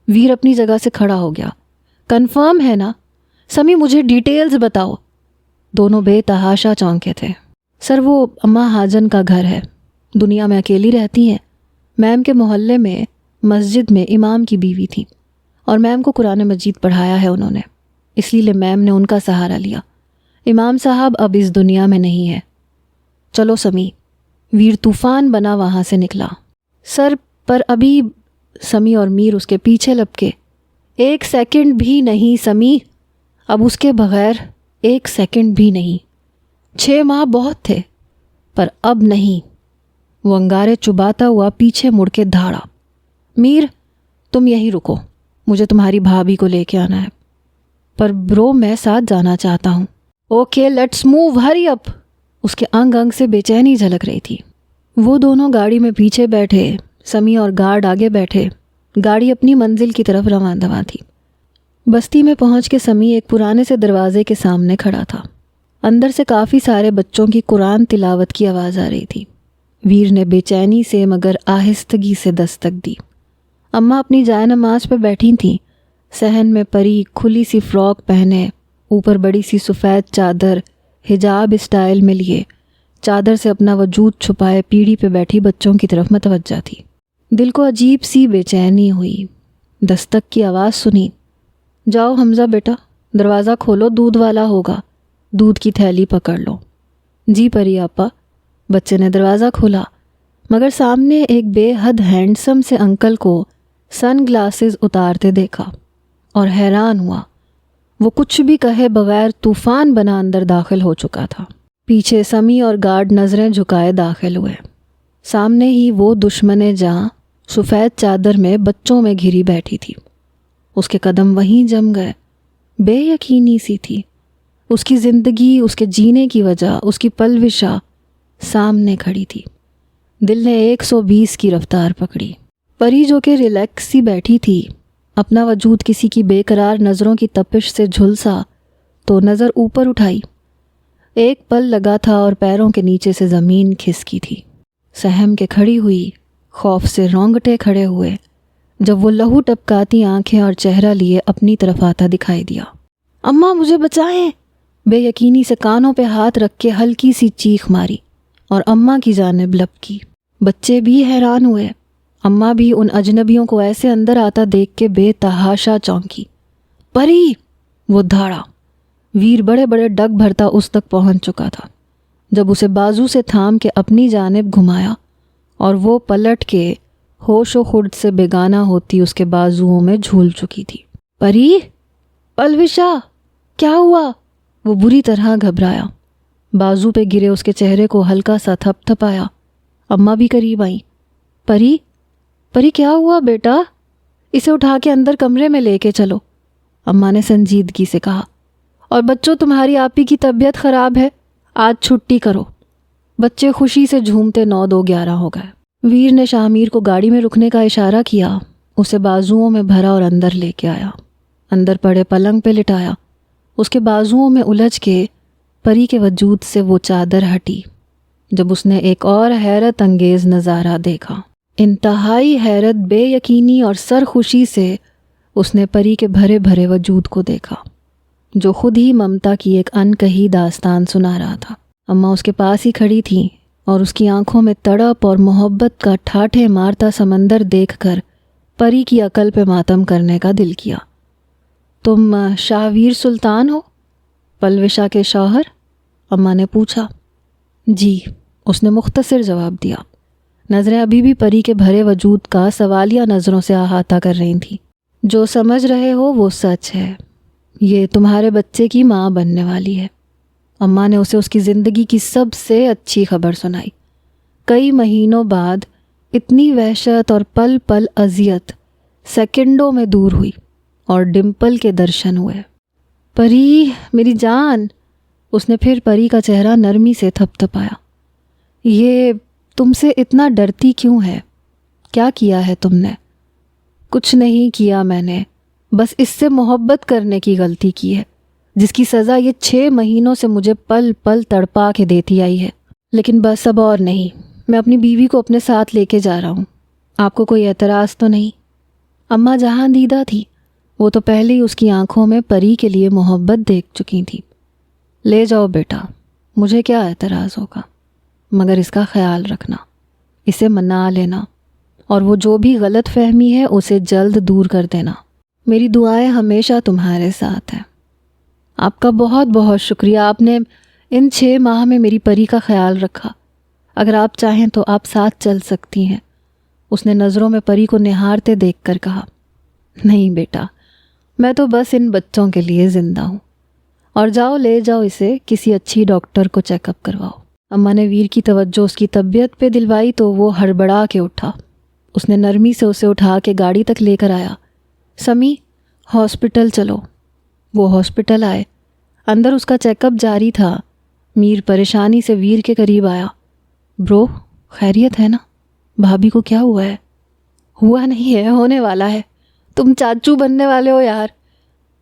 ویر اپنی جگہ سے کھڑا ہو گیا۔ کنفرم ہے نا؟ سمی مجھے ڈیٹیلز بتاؤ۔ دونوں بے تحاشا چونکے تھے۔ سر، وہ اماں حاجن کا گھر ہے، دنیا میں اکیلی رہتی ہیں۔ میم کے محلے میں مسجد میں امام کی بیوی تھی اور میم کو قرآن مجید پڑھایا ہے انہوں نے، اس لیے میم نے ان کا سہارا لیا۔ امام صاحب اب اس دنیا میں نہیں ہے۔ چلو سمی۔ ویر طوفان بنا وہاں سے نکلا۔ سر، پر ابھی، سمی اور میر اس کے پیچھے لپکے۔ 1 سیکنڈ بھی نہیں سمی، اب اس کے بغیر 1 سیکنڈ بھی نہیں۔ 6 ماہ بہت تھے پر اب نہیں۔ وہ انگارے چباتا ہوا پیچھے مڑ کے دھاڑا۔ میر، تم یہیں رکو، مجھے تمہاری بھابھی کو لے کے آنا ہے۔ پر برو، میں ساتھ جانا چاہتا ہوں۔ اوکے لیٹس موو، ہری اپ۔ اس کے انگ انگ سے بے چینی جھلک رہی تھی۔ وہ دونوں گاڑی میں پیچھے بیٹھے، سمی اور گارڈ آگے بیٹھے۔ گاڑی اپنی منزل کی طرف رواں دواں تھی۔ بستی میں پہنچ کے سمی ایک پرانے سے دروازے کے سامنے کھڑا تھا۔ اندر سے کافی سارے بچوں کی قرآن تلاوت کی آواز آ رہی تھی۔ ویر نے بے چینی سے مگر آہستگی سے دستک دی۔ اماں اپنی جائے نماز پہ بیٹھی تھیں، صحن میں پری کھلی سی فراک پہنے، اوپر بڑی سی سفید چادر حجاب اسٹائل میں لیے، چادر سے اپنا وجود چھپائے پیڑھی پہ بیٹھی بچوں کی طرف متوجہ تھی۔ دل کو عجیب سی بے چینی ہوئی۔ دستک کی آواز سنی۔ جاؤ حمزہ بیٹا، دروازہ کھولو، دودھ والا ہوگا، دودھ کی تھیلی پکڑ لو۔ جی پری آپا۔ بچے نے دروازہ کھولا مگر سامنے ایک بے حد ہینڈسم سے انکل کو سن گلاسز اتارتے دیکھا اور حیران ہوا۔ وہ کچھ بھی کہے بغیر طوفان بنا اندر داخل ہو چکا تھا۔ پیچھے سمی اور گارڈ نظریں جھکائے داخل ہوئے۔ سامنے ہی وہ دشمن جاں سفید چادر میں بچوں میں گھری بیٹھی تھی۔ اس کے قدم وہیں جم گئے۔ بے یقینی سی تھی۔ اس کی زندگی، اس کے جینے کی وجہ، اس کی پلوشا سامنے کھڑی تھی۔ دل نے 120 کی رفتار پکڑی۔ پری جو کہ ریلیکس سی بیٹھی تھی، اپنا وجود کسی کی بے قرار نظروں کی تپش سے جھلسا تو نظر اوپر اٹھائی۔ ایک پل لگا تھا اور پیروں کے نیچے سے زمین کھسکی تھی۔ سہم کے کھڑی ہوئی، خوف سے رونگٹے کھڑے ہوئے جب وہ لہو ٹپکاتی آنکھیں اور چہرہ لیے اپنی طرف آتا دکھائی دیا۔ اماں مجھے بچائیں! بے یقینی سے کانوں پہ ہاتھ رکھ کے ہلکی سی چیخ ماری اور اماں کی جانب لپکی۔ بچے بھی حیران ہوئے۔ اماں بھی ان اجنبیوں کو ایسے اندر آتا دیکھ کے بے تحاشا چونکی۔ پری! وہ دھاڑا۔ ویر بڑے بڑے ڈگ بھرتا اس تک پہنچ چکا تھا جب اسے بازو سے تھام کے اپنی جانب گھمایا اور وہ پلٹ کے ہوش و خرد سے بیگانہ ہوتی اس کے بازوؤں میں جھول چکی تھی۔ پری! پلوشا! کیا ہوا؟ وہ بری طرح گھبرایا۔ بازو پہ گرے اس کے چہرے کو ہلکا سا تھپ تھپایا۔ اماں بھی قریب آئیں۔ پری! پری کیا ہوا بیٹا؟ اسے اٹھا کے اندر کمرے میں لے کے چلو، اماں نے سنجیدگی سے کہا۔ اور بچوں، تمہاری آپی کی طبیعت خراب ہے، آج چھٹی کرو۔ بچے خوشی سے جھومتے 9 2 11 ہو گئے۔ ویر نے شاہ میر کو گاڑی میں رکنے کا اشارہ کیا، اسے بازوؤں میں بھرا اور اندر لے کے آیا، اندر پڑے پلنگ پہ لٹایا۔ اس کے بازوؤں میں الجھ کے پری کے وجود سے وہ چادر ہٹی۔ جب اس نے ایک اور حیرت انگیز نظارہ دیکھا، انتہائی حیرت، بے یقینی اور سرخوشی سے اس نے پری کے بھرے بھرے وجود کو دیکھا، جو خود ہی ممتا کی ایک انکہی داستان سنا رہا تھا۔ اماں اس کے پاس ہی کھڑی تھیں اور اس کی آنکھوں میں تڑپ اور محبت کا ٹھاٹھے مارتا سمندر دیکھ کر پری کی عقل پہ ماتم کرنے کا دل کیا۔ تم شاہ ویر سلطان ہو، پلوشا کے شوہر؟ اماں نے پوچھا۔ جی، اس نے مختصر جواب دیا۔ نظریں ابھی بھی پری کے بھرے وجود کا سوالیہ نظروں سے احاطہ کر رہی تھیں۔ جو سمجھ رہے ہو وہ سچ ہے، یہ تمہارے بچے کی ماں بننے والی ہے۔ اماں نے اسے اس کی زندگی کی سب سے اچھی خبر سنائی۔ کئی مہینوں بعد اتنی وحشت اور پل پل اذیت سیکنڈوں میں دور ہوئی اور ڈمپل کے درشن ہوئے۔ پری، میری جان، اس نے پھر پری کا چہرہ نرمی سے تھپ تھپایا۔ یہ تم سے اتنا ڈرتی کیوں ہے؟ کیا کیا ہے تم نے؟ کچھ نہیں کیا میں نے، بس اس سے محبت کرنے کی غلطی کی ہے، جس کی سزا یہ 6 مہینوں سے مجھے پل پل تڑپا کے دیتی آئی ہے۔ لیکن بس اب اور نہیں، میں اپنی بیوی کو اپنے ساتھ لے کے جا رہا ہوں۔ آپ کو کوئی اعتراض تو نہیں؟ اماں جہاں دیدہ تھی، وہ تو پہلے ہی اس کی آنکھوں میں پری کے لیے محبت دیکھ چکی تھی۔ لے جاؤ بیٹا، مجھے کیا اعتراض ہوگا، مگر اس کا خیال رکھنا، اسے منا لینا، اور وہ جو بھی غلط فہمی ہے اسے جلد دور کر دینا۔ میری دعائیں ہمیشہ تمہارے ساتھ ہیں۔ آپ کا بہت بہت شکریہ، آپ نے ان 6 ماہ میں میری پری کا خیال رکھا۔ اگر آپ چاہیں تو آپ ساتھ چل سکتی ہیں، اس نے نظروں میں پری کو نہارتے دیکھ کر کہا۔ نہیں بیٹا، میں تو بس ان بچوں کے لیے زندہ ہوں، اور جاؤ لے جاؤ اسے کسی اچھی ڈاکٹر کو چیک اپ کرواؤ۔ اماں نے ویر کی توجہ اس کی طبیعت پہ دلوائی تو وہ ہڑبڑا کے اٹھا۔ اس نے نرمی سے اسے اٹھا کے گاڑی تک لے کر آیا۔ سمی، ہاسپٹل چلو۔ وہ ہاسپٹل آئے۔ اندر اس کا چیک اپ جاری تھا۔ میر پریشانی سے ویر کے قریب آیا۔ برو، خیریت ہے نا؟ بھابھی کو کیا ہوا ہے؟ ہوا نہیں ہے، ہونے والا ہے۔ تم چاچو بننے والے ہو یار۔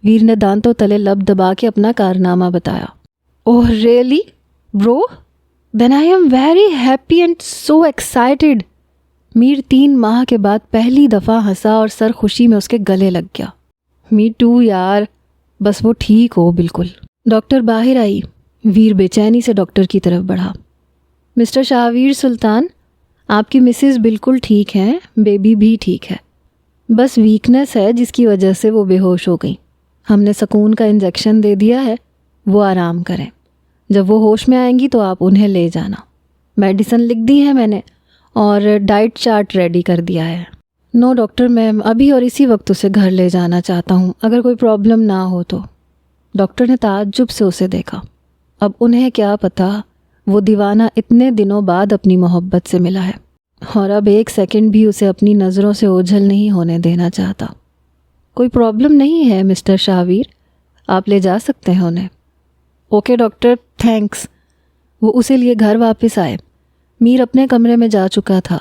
ویر نے دانتوں تلے لب دبا کے اپنا کارنامہ بتایا۔ Oh really bro? Then I am very happy and so excited. Mir 3 ماہ کے بعد پہلی دفعہ ہنسا اور سر خوشی میں اس کے گلے لگ گیا۔ می ٹو یار، بس وہ ٹھیک ہو بالکل۔ ڈاکٹر باہر آئی۔ ویر بے چینی سے ڈاکٹر کی طرف بڑھا۔ مسٹر شاہویر سلطان، آپ کی مسز بالکل ٹھیک ہیں، بیبی بھی ٹھیک ہے، بس ویکنس ہے جس کی وجہ سے وہ بے ہوش ہو گئی۔ ہم نے سکون کا انجیکشن دے دیا ہے، وہ آرام کریں۔ جب وہ ہوش میں آئیں گی تو آپ انہیں لے جانا۔ میڈیسن لکھ دی ہے میں نے اور ڈائٹ چارٹ ریڈی کر دیا ہے۔ نو ڈاکٹر، میں ابھی اور اسی وقت اسے گھر لے جانا چاہتا ہوں، اگر کوئی پرابلم نہ ہو تو۔ ڈاکٹر نے تعجب سے اسے دیکھا۔ اب انہیں کیا پتا وہ دیوانہ اتنے دنوں بعد اپنی محبت سے ملا ہے، اور اب 1 سیکنڈ بھی اسے اپنی نظروں سے اوجھل نہیں ہونے دینا چاہتا۔ کوئی پرابلم نہیں ہے مسٹر شاہویر، آپ لے جا سکتے ہیں انہیں۔ Okay doctor, thanks. وہ اسے لیے گھر واپس آئے۔ میر اپنے کمرے میں جا چکا تھا۔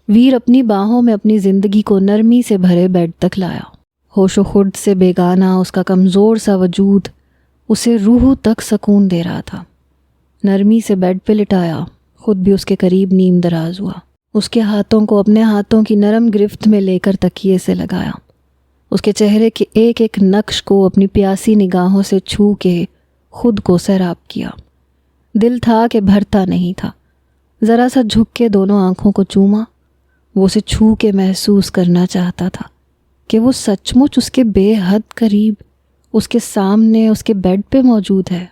ویر اپنی باہوں میں اپنی زندگی کو نرمی سے بھرے بیڈ تک لایا۔ ہوش و خرد سے بیگانہ اس کا کمزور سا وجود اسے روح تک سکون دے رہا تھا۔ نرمی سے بیڈ پہ لٹایا، خود بھی اس کے قریب نیم دراز ہوا۔ اس کے ہاتھوں کو اپنے ہاتھوں کی نرم گرفت میں لے کر تکیے سے لگایا۔ اس کے چہرے کے ایک ایک نقش کو اپنی پیاسی نگاہوں سے چھو کے خود کو سیراب کیا۔ دل تھا کہ بھرتا نہیں تھا۔ ذرا سا جھک کے دونوں آنکھوں کو چوما۔ وہ اسے چھو کے محسوس کرنا چاہتا تھا کہ وہ سچ مچ اس کے بے حد قریب، اس کے سامنے، اس کے بیڈ پہ موجود ہے۔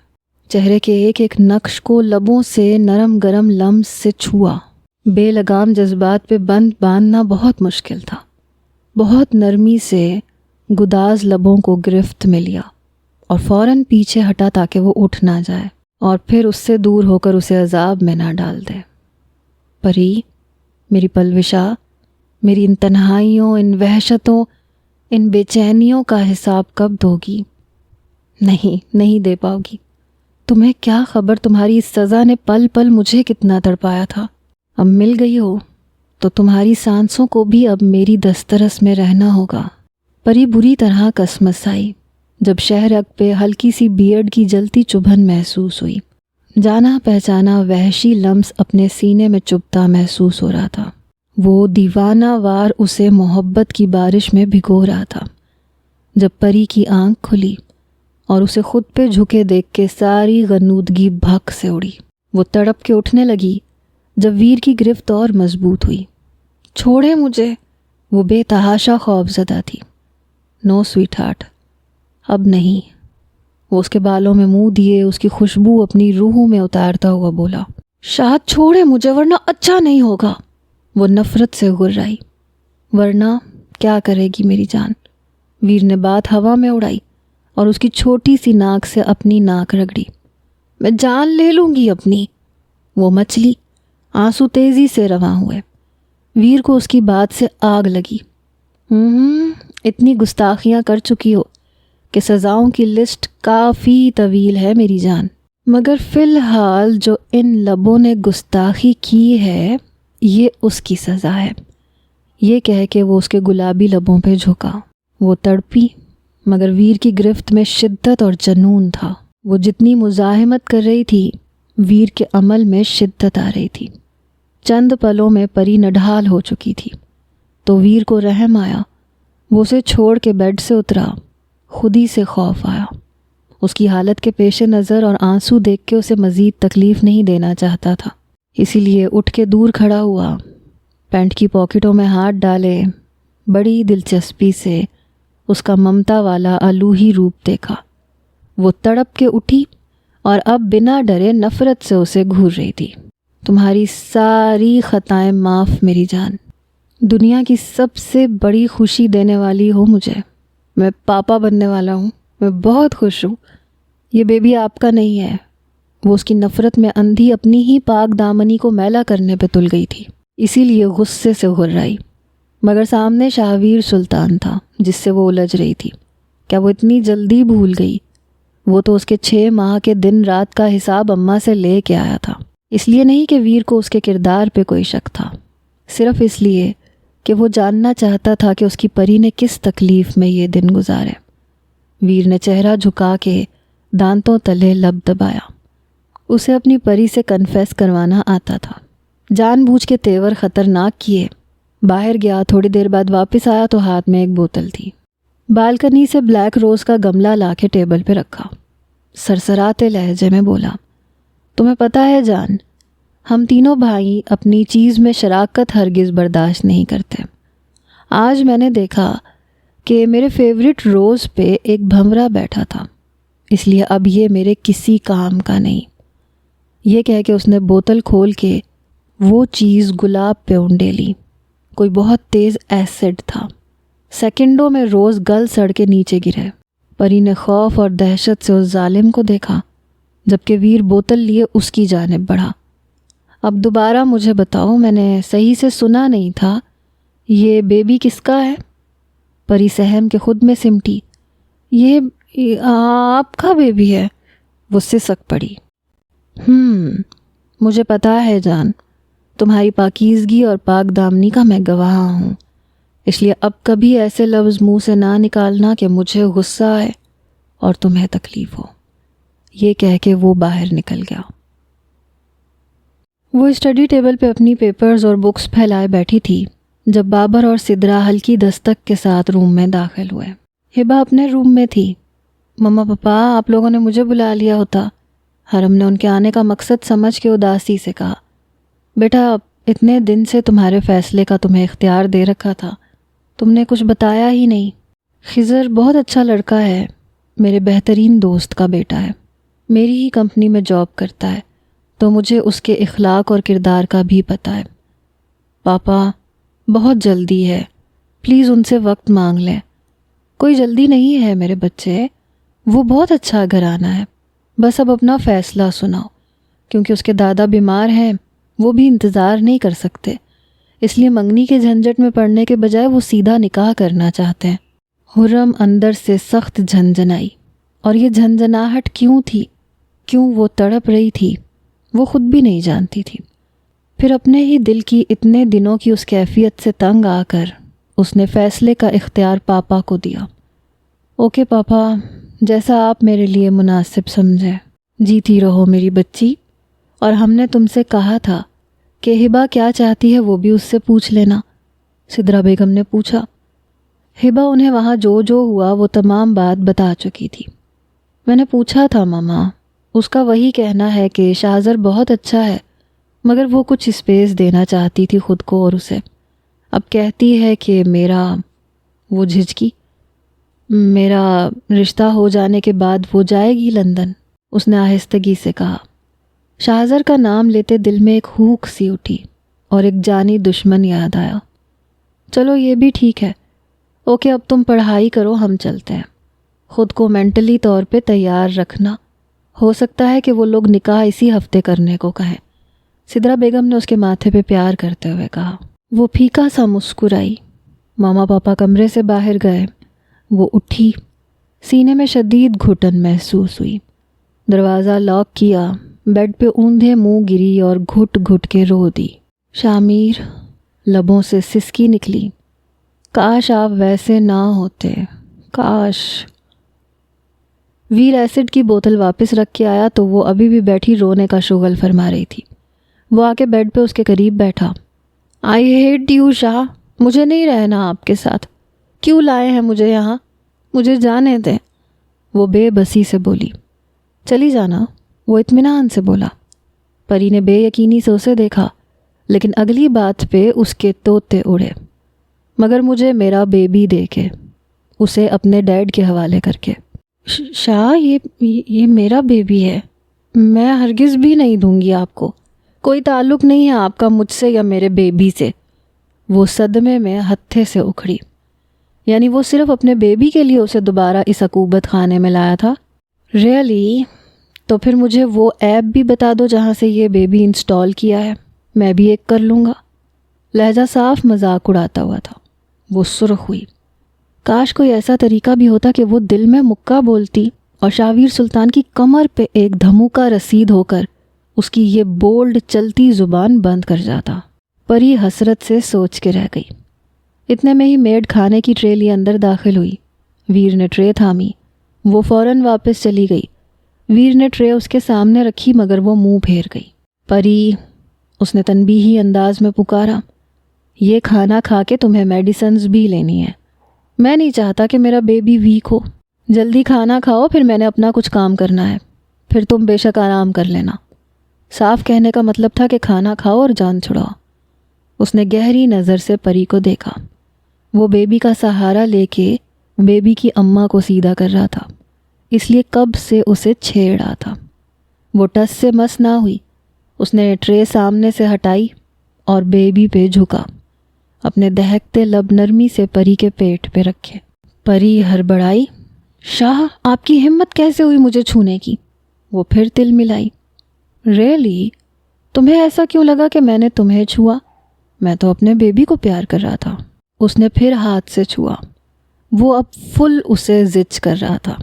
چہرے کے ایک ایک نقش کو لبوں سے نرم گرم لمس سے چھوا۔ بے لگام جذبات پہ بند باندھنا بہت مشکل تھا۔ بہت نرمی سے گداز لبوں کو گرفت میں لیا اور فوراً پیچھے ہٹا تاکہ وہ اٹھ نہ جائے اور پھر اس سے دور ہو کر اسے عذاب میں نہ ڈال دے۔ پری، میری پلوشا، میری ان تنہائیوں، ان وحشتوں، ان بے چینیوں کا حساب کب دوگی؟ نہیں دے پاؤ گی۔ تمہیں کیا خبر تمہاری اس سزا نے پل پل مجھے کتنا تڑپایا تھا۔ اب مل گئی ہو تو تمہاری سانسوں کو بھی اب میری دسترس میں رہنا ہوگا۔ پری بری طرح کسمس آئی جب شہ رگ پہ ہلکی سی بیئرڈ کی جلتی چبھن محسوس ہوئی۔ جانا پہچانا وحشی لمس اپنے سینے میں چبھتا محسوس ہو رہا تھا۔ وہ دیوانہ وار اسے محبت کی بارش میں بھگو رہا تھا۔ جب پری کی آنکھ کھلی اور اسے خود پہ جھکے دیکھ کے ساری غنودگی بھگ سے اڑی۔ وہ تڑپ کے اٹھنے لگی جب ویر کی گرفت اور مضبوط ہوئی۔ چھوڑے مجھے، وہ بے تحاشا خوف زدہ تھی۔ نو سویٹ ہارٹ، اب نہیں۔ وہ اس کے بالوں میں منہ دیے اس کی خوشبو اپنی روح میں اتارتا ہوا بولا، شاہد چھوڑے مجھے ورنہ اچھا نہیں ہوگا۔ وہ نفرت سے غرائی۔ ورنہ کیا کرے گی میری جان؟ ویر نے بات ہوا میں اڑائی اور اس کی چھوٹی سی ناک سے اپنی ناک رگڑی۔ میں جان لے لوں گی اپنی۔ وہ مچلی، آنسو تیزی سے رواں ہوئے۔ ویر کو اس کی بات سے آگ لگی۔ اتنی گستاخیاں کر چکی ہو کہ سزاؤں کی لسٹ کافی طویل ہے میری جان، مگر فی الحال جو ان لبوں نے گستاخی کی ہے یہ اس کی سزا ہے۔ یہ کہہ کے وہ اس کے گلابی لبوں پہ جھکا۔ وہ تڑپی مگر ویر کی گرفت میں شدت اور جنون تھا۔ وہ جتنی مزاحمت کر رہی تھی ویر کے عمل میں شدت آ رہی تھی۔ چند پلوں میں پری نڈھال ہو چکی تھی تو ویر کو رحم آیا۔ وہ اسے چھوڑ کے بیڈ سے اترا۔ خود ہی سے خوف آیا۔ اس کی حالت کے پیش نظر اور آنسو دیکھ کے اسے مزید تکلیف نہیں دینا چاہتا تھا، اسی لیے اٹھ کے دور کھڑا ہوا، پینٹ کی پاکٹوں میں ہاتھ ڈالے، بڑی دلچسپی سے اس کا ممتا والا الوہی روپ دیکھا۔ وہ تڑپ کے اٹھی اور اب بنا ڈرے نفرت سے اسے گھور رہی تھی۔ تمہاری ساری خطائیں معاف میری جان، دنیا کی سب سے بڑی خوشی دینے والی ہو مجھے۔ میں پاپا بننے والا ہوں، میں بہت خوش ہوں۔ یہ بیبی آپ کا نہیں ہے۔ وہ اس کی نفرت میں اندھی اپنی ہی پاک دامنی کو میلا کرنے پہ تل گئی تھی، اسی لیے غصے سے غرائی۔ مگر سامنے شاہویر سلطان تھا جس سے وہ الجھ رہی تھی۔ کیا وہ اتنی جلدی بھول گئی؟ وہ تو اس کے 6 ماہ کے دن رات کا حساب اماں سے لے کے آیا تھا۔ اس لیے نہیں کہ ویر کو اس کے کردار پہ کوئی شک تھا، صرف اس لیے کہ وہ جاننا چاہتا تھا کہ اس کی پری نے کس تکلیف میں یہ دن گزارے۔ ویر نے چہرہ جھکا کے دانتوں تلے لب دبایا۔ اسے اپنی پری سے کنفیس کروانا آتا تھا۔ جان بوجھ کے تیور خطرناک کیے۔ باہر گیا، تھوڑی دیر بعد واپس آیا تو ہاتھ میں ایک بوتل تھی۔ بالکنی سے بلیک روز کا گملہ لا کے ٹیبل پہ رکھا۔ سرسراتے لہجے میں بولا، تمہیں پتہ ہے جان، ہم تینوں بھائی اپنی چیز میں شراکت ہرگز برداشت نہیں کرتے۔ آج میں نے دیکھا کہ میرے فیورٹ روز پہ ایک بھنورا بیٹھا تھا، اس لیے اب یہ میرے کسی کام کا نہیں۔ یہ کہہ کے اس نے بوتل کھول کے وہ چیز گلاب پہ انڈیلی۔ کوئی بہت تیز ایسڈ تھا۔ سیکنڈوں میں روز گل سڑ کے نیچے گرے۔ پری نے خوف اور دہشت سے اس ظالم کو دیکھا جبکہ ویر بوتل لیے اس کی جانب بڑھا۔ اب دوبارہ مجھے بتاؤ، میں نے صحیح سے سنا نہیں تھا، یہ بیبی کس کا ہے؟ پری سہم کے خود میں سمٹی۔ یہ آپ کا بیبی ہے؟ وہ سسک پڑی۔ مجھے پتا ہے جان، تمہاری پاکیزگی اور پاک دامنی کا میں گواہ ہوں، اس لیے اب کبھی ایسے لفظ منہ سے نہ نکالنا کہ مجھے غصہ آئے اور تمہیں تکلیف ہو۔ یہ کہہ کے وہ باہر نکل گیا۔ وہ اسٹڈی ٹیبل پہ اپنی پیپرز اور بکس پھیلائے بیٹھی تھی جب بابر اور سدرا ہلکی دستک کے ساتھ روم میں داخل ہوئے۔ ہبا اپنے روم میں تھی۔ مما پاپا، آپ لوگوں نے مجھے بلا لیا ہوتا۔ حرم نے ان کے آنے کا مقصد سمجھ کے اداسی سے کہا، بیٹا اتنے دن سے تمہارے فیصلے کا تمہیں اختیار دے رکھا تھا، تم نے کچھ بتایا ہی نہیں۔ خضر بہت اچھا لڑکا ہے، میرے بہترین دوست کا بیٹا ہے، میری ہی کمپنی میں جاب کرتا ہے، تو مجھے اس کے اخلاق اور کردار کا بھی پتہ ہے۔ پاپا بہت جلدی ہے، پلیز ان سے وقت مانگ لیں۔ کوئی جلدی نہیں ہے میرے بچے، وہ بہت اچھا گھرانہ ہے، بس اب اپنا فیصلہ سناؤ، کیونکہ اس کے دادا بیمار ہیں، وہ بھی انتظار نہیں کر سکتے، اس لیے منگنی کے جھنجٹ میں پڑنے کے بجائے وہ سیدھا نکاح کرنا چاہتے ہیں۔ حرم اندر سے سخت جھنجھنائی، اور یہ جھنجھناہٹ کیوں تھی، کیوں وہ تڑپ رہی تھی، وہ خود بھی نہیں جانتی تھی۔ پھر اپنے ہی دل کی اتنے دنوں کی اس کیفیت سے تنگ آ کر اس نے فیصلے کا اختیار پاپا کو دیا۔ اوکے پاپا، جیسا آپ میرے لیے مناسب سمجھیں۔ جیتی رہو میری بچی، اور ہم نے تم سے کہا تھا کہ ہبا کیا چاہتی ہے وہ بھی اس سے پوچھ لینا، سدرا بیگم نے پوچھا۔ ہبا انہیں وہاں جو ہوا وہ تمام بات بتا چکی تھی۔ میں نے پوچھا تھا ماما، اس کا وہی کہنا ہے کہ شاہزر بہت اچھا ہے، مگر وہ کچھ اسپیس دینا چاہتی تھی خود کو اور اسے۔ اب کہتی ہے کہ وہ جھجکی، میرا رشتہ ہو جانے کے بعد وہ جائے گی لندن، اس نے آہستگی سے کہا۔ شاہزر کا نام لیتے دل میں ایک ہوک سی اٹھی اور ایک جانی دشمن یاد آیا۔ چلو یہ بھی ٹھیک ہے، اوکے اب تم پڑھائی کرو، ہم چلتے ہیں۔ خود کو مینٹلی طور پہ تیار رکھنا، ہو سکتا ہے کہ وہ لوگ نکاح اسی ہفتے کرنے کو کہیں، سدرا بیگم نے اس کے ماتھے پہ پیار کرتے ہوئے کہا۔ وہ پھیکا سا مسکرائی۔ ماما پاپا کمرے سے باہر گئے۔ وہ اٹھی، سینے میں شدید گھٹن محسوس ہوئی۔ دروازہ لاک کیا، بیڈ پہ اوندھے منہ گری اور گھٹ گھٹ کے رو دی۔ شامیر، لبوں سے سسکی نکلی، کاش آپ ویسے نہ ہوتے، کاش۔ ویر ایسڈ کی بوتل واپس رکھ کے آیا تو وہ ابھی بھی بیٹھی رونے کا شغل فرما رہی تھی۔ وہ آ کے بیڈ پہ اس کے قریب بیٹھا۔ آئی ہیٹ یو شاہ، مجھے نہیں رہنا آپ کے ساتھ، کیوں لائے ہیں مجھے یہاں، مجھے جانے دیں۔ وہ بے بسی سے بولی۔ چلی جانا، وہ اطمینان سے بولا۔ پری نے بے یقینی سے اسے دیکھا، لیکن اگلی بات پہ اس کے طوطے اڑے۔ مگر مجھے میرا بیبی دے کے، اسے اپنے ڈیڈ کے حوالے کر کے۔ شاہ، یہ میرا بیبی ہے، میں ہرگز بھی نہیں دوں گی آپ کو، کوئی تعلق نہیں ہے آپ کا مجھ سے یا میرے بیبی سے۔ وہ صدمے میں ہتھے سے اکھڑی۔ یعنی وہ صرف اپنے بیبی کے لیے اسے دوبارہ اس عقوبت خانے میں لایا تھا؟ ریئلی؟ تو پھر مجھے وہ ایپ بھی بتا دو جہاں سے یہ بیبی انسٹال کیا ہے، میں بھی ایک کر لوں گا۔ لہجہ صاف مذاق اڑاتا ہوا تھا۔ وہ سرخ ہوئی۔ کاش کوئی ایسا طریقہ بھی ہوتا کہ وہ دل میں مکہ بولتی اور شاویر سلطان کی کمر پہ ایک دھموکا رسید ہو کر اس کی یہ بولڈ چلتی زبان بند کر جاتا۔ پری حسرت سے سوچ کے رہ گئی۔ اتنے میں ہی میڈ کھانے کی ٹرے لیے اندر داخل ہوئی۔ ویر نے ٹرے تھامی، وہ فوراً واپس چلی گئی۔ ویر نے ٹرے اس کے سامنے رکھی مگر وہ منہ پھیر گئی۔ پری، اس نے تنبیہی انداز میں پکارا، یہ کھانا کھا کے تمہیں میڈیسنز بھی لینی ہے، میں نہیں چاہتا کہ میرا بیبی ویک ہو۔ جلدی کھانا کھاؤ، پھر میں نے اپنا کچھ کام کرنا ہے، پھر تم بے شک آرام کر لینا۔ صاف کہنے کا مطلب تھا کہ کھانا کھاؤ اور جان چھڑاؤ۔ اس نے گہری نظر سے پری کو دیکھا۔ وہ بیبی کا سہارا لے کے بیبی کی اماں کو سیدھا کر رہا تھا، اس لیے کب سے اسے چھیڑ رہا تھا۔ وہ ٹس سے مس نہ ہوئی۔ اس نے ٹرے سامنے سے ہٹائی اور بیبی پہ جھکا، اپنے دہکتے لب نرمی سے پری کے پیٹ پہ رکھے۔ پری ہڑبڑائی، شاہ آپ کی ہمت کیسے ہوئی مجھے چھونے کی؟ وہ پھر تل ملائی۔ ریئلی؟ تمہیں ایسا کیوں لگا کہ میں نے تمہیں چھوا؟ میں تو اپنے بیبی کو پیار کر رہا تھا۔ اس نے پھر ہاتھ سے چھوا۔ وہ اب فل اسے زچ کر رہا تھا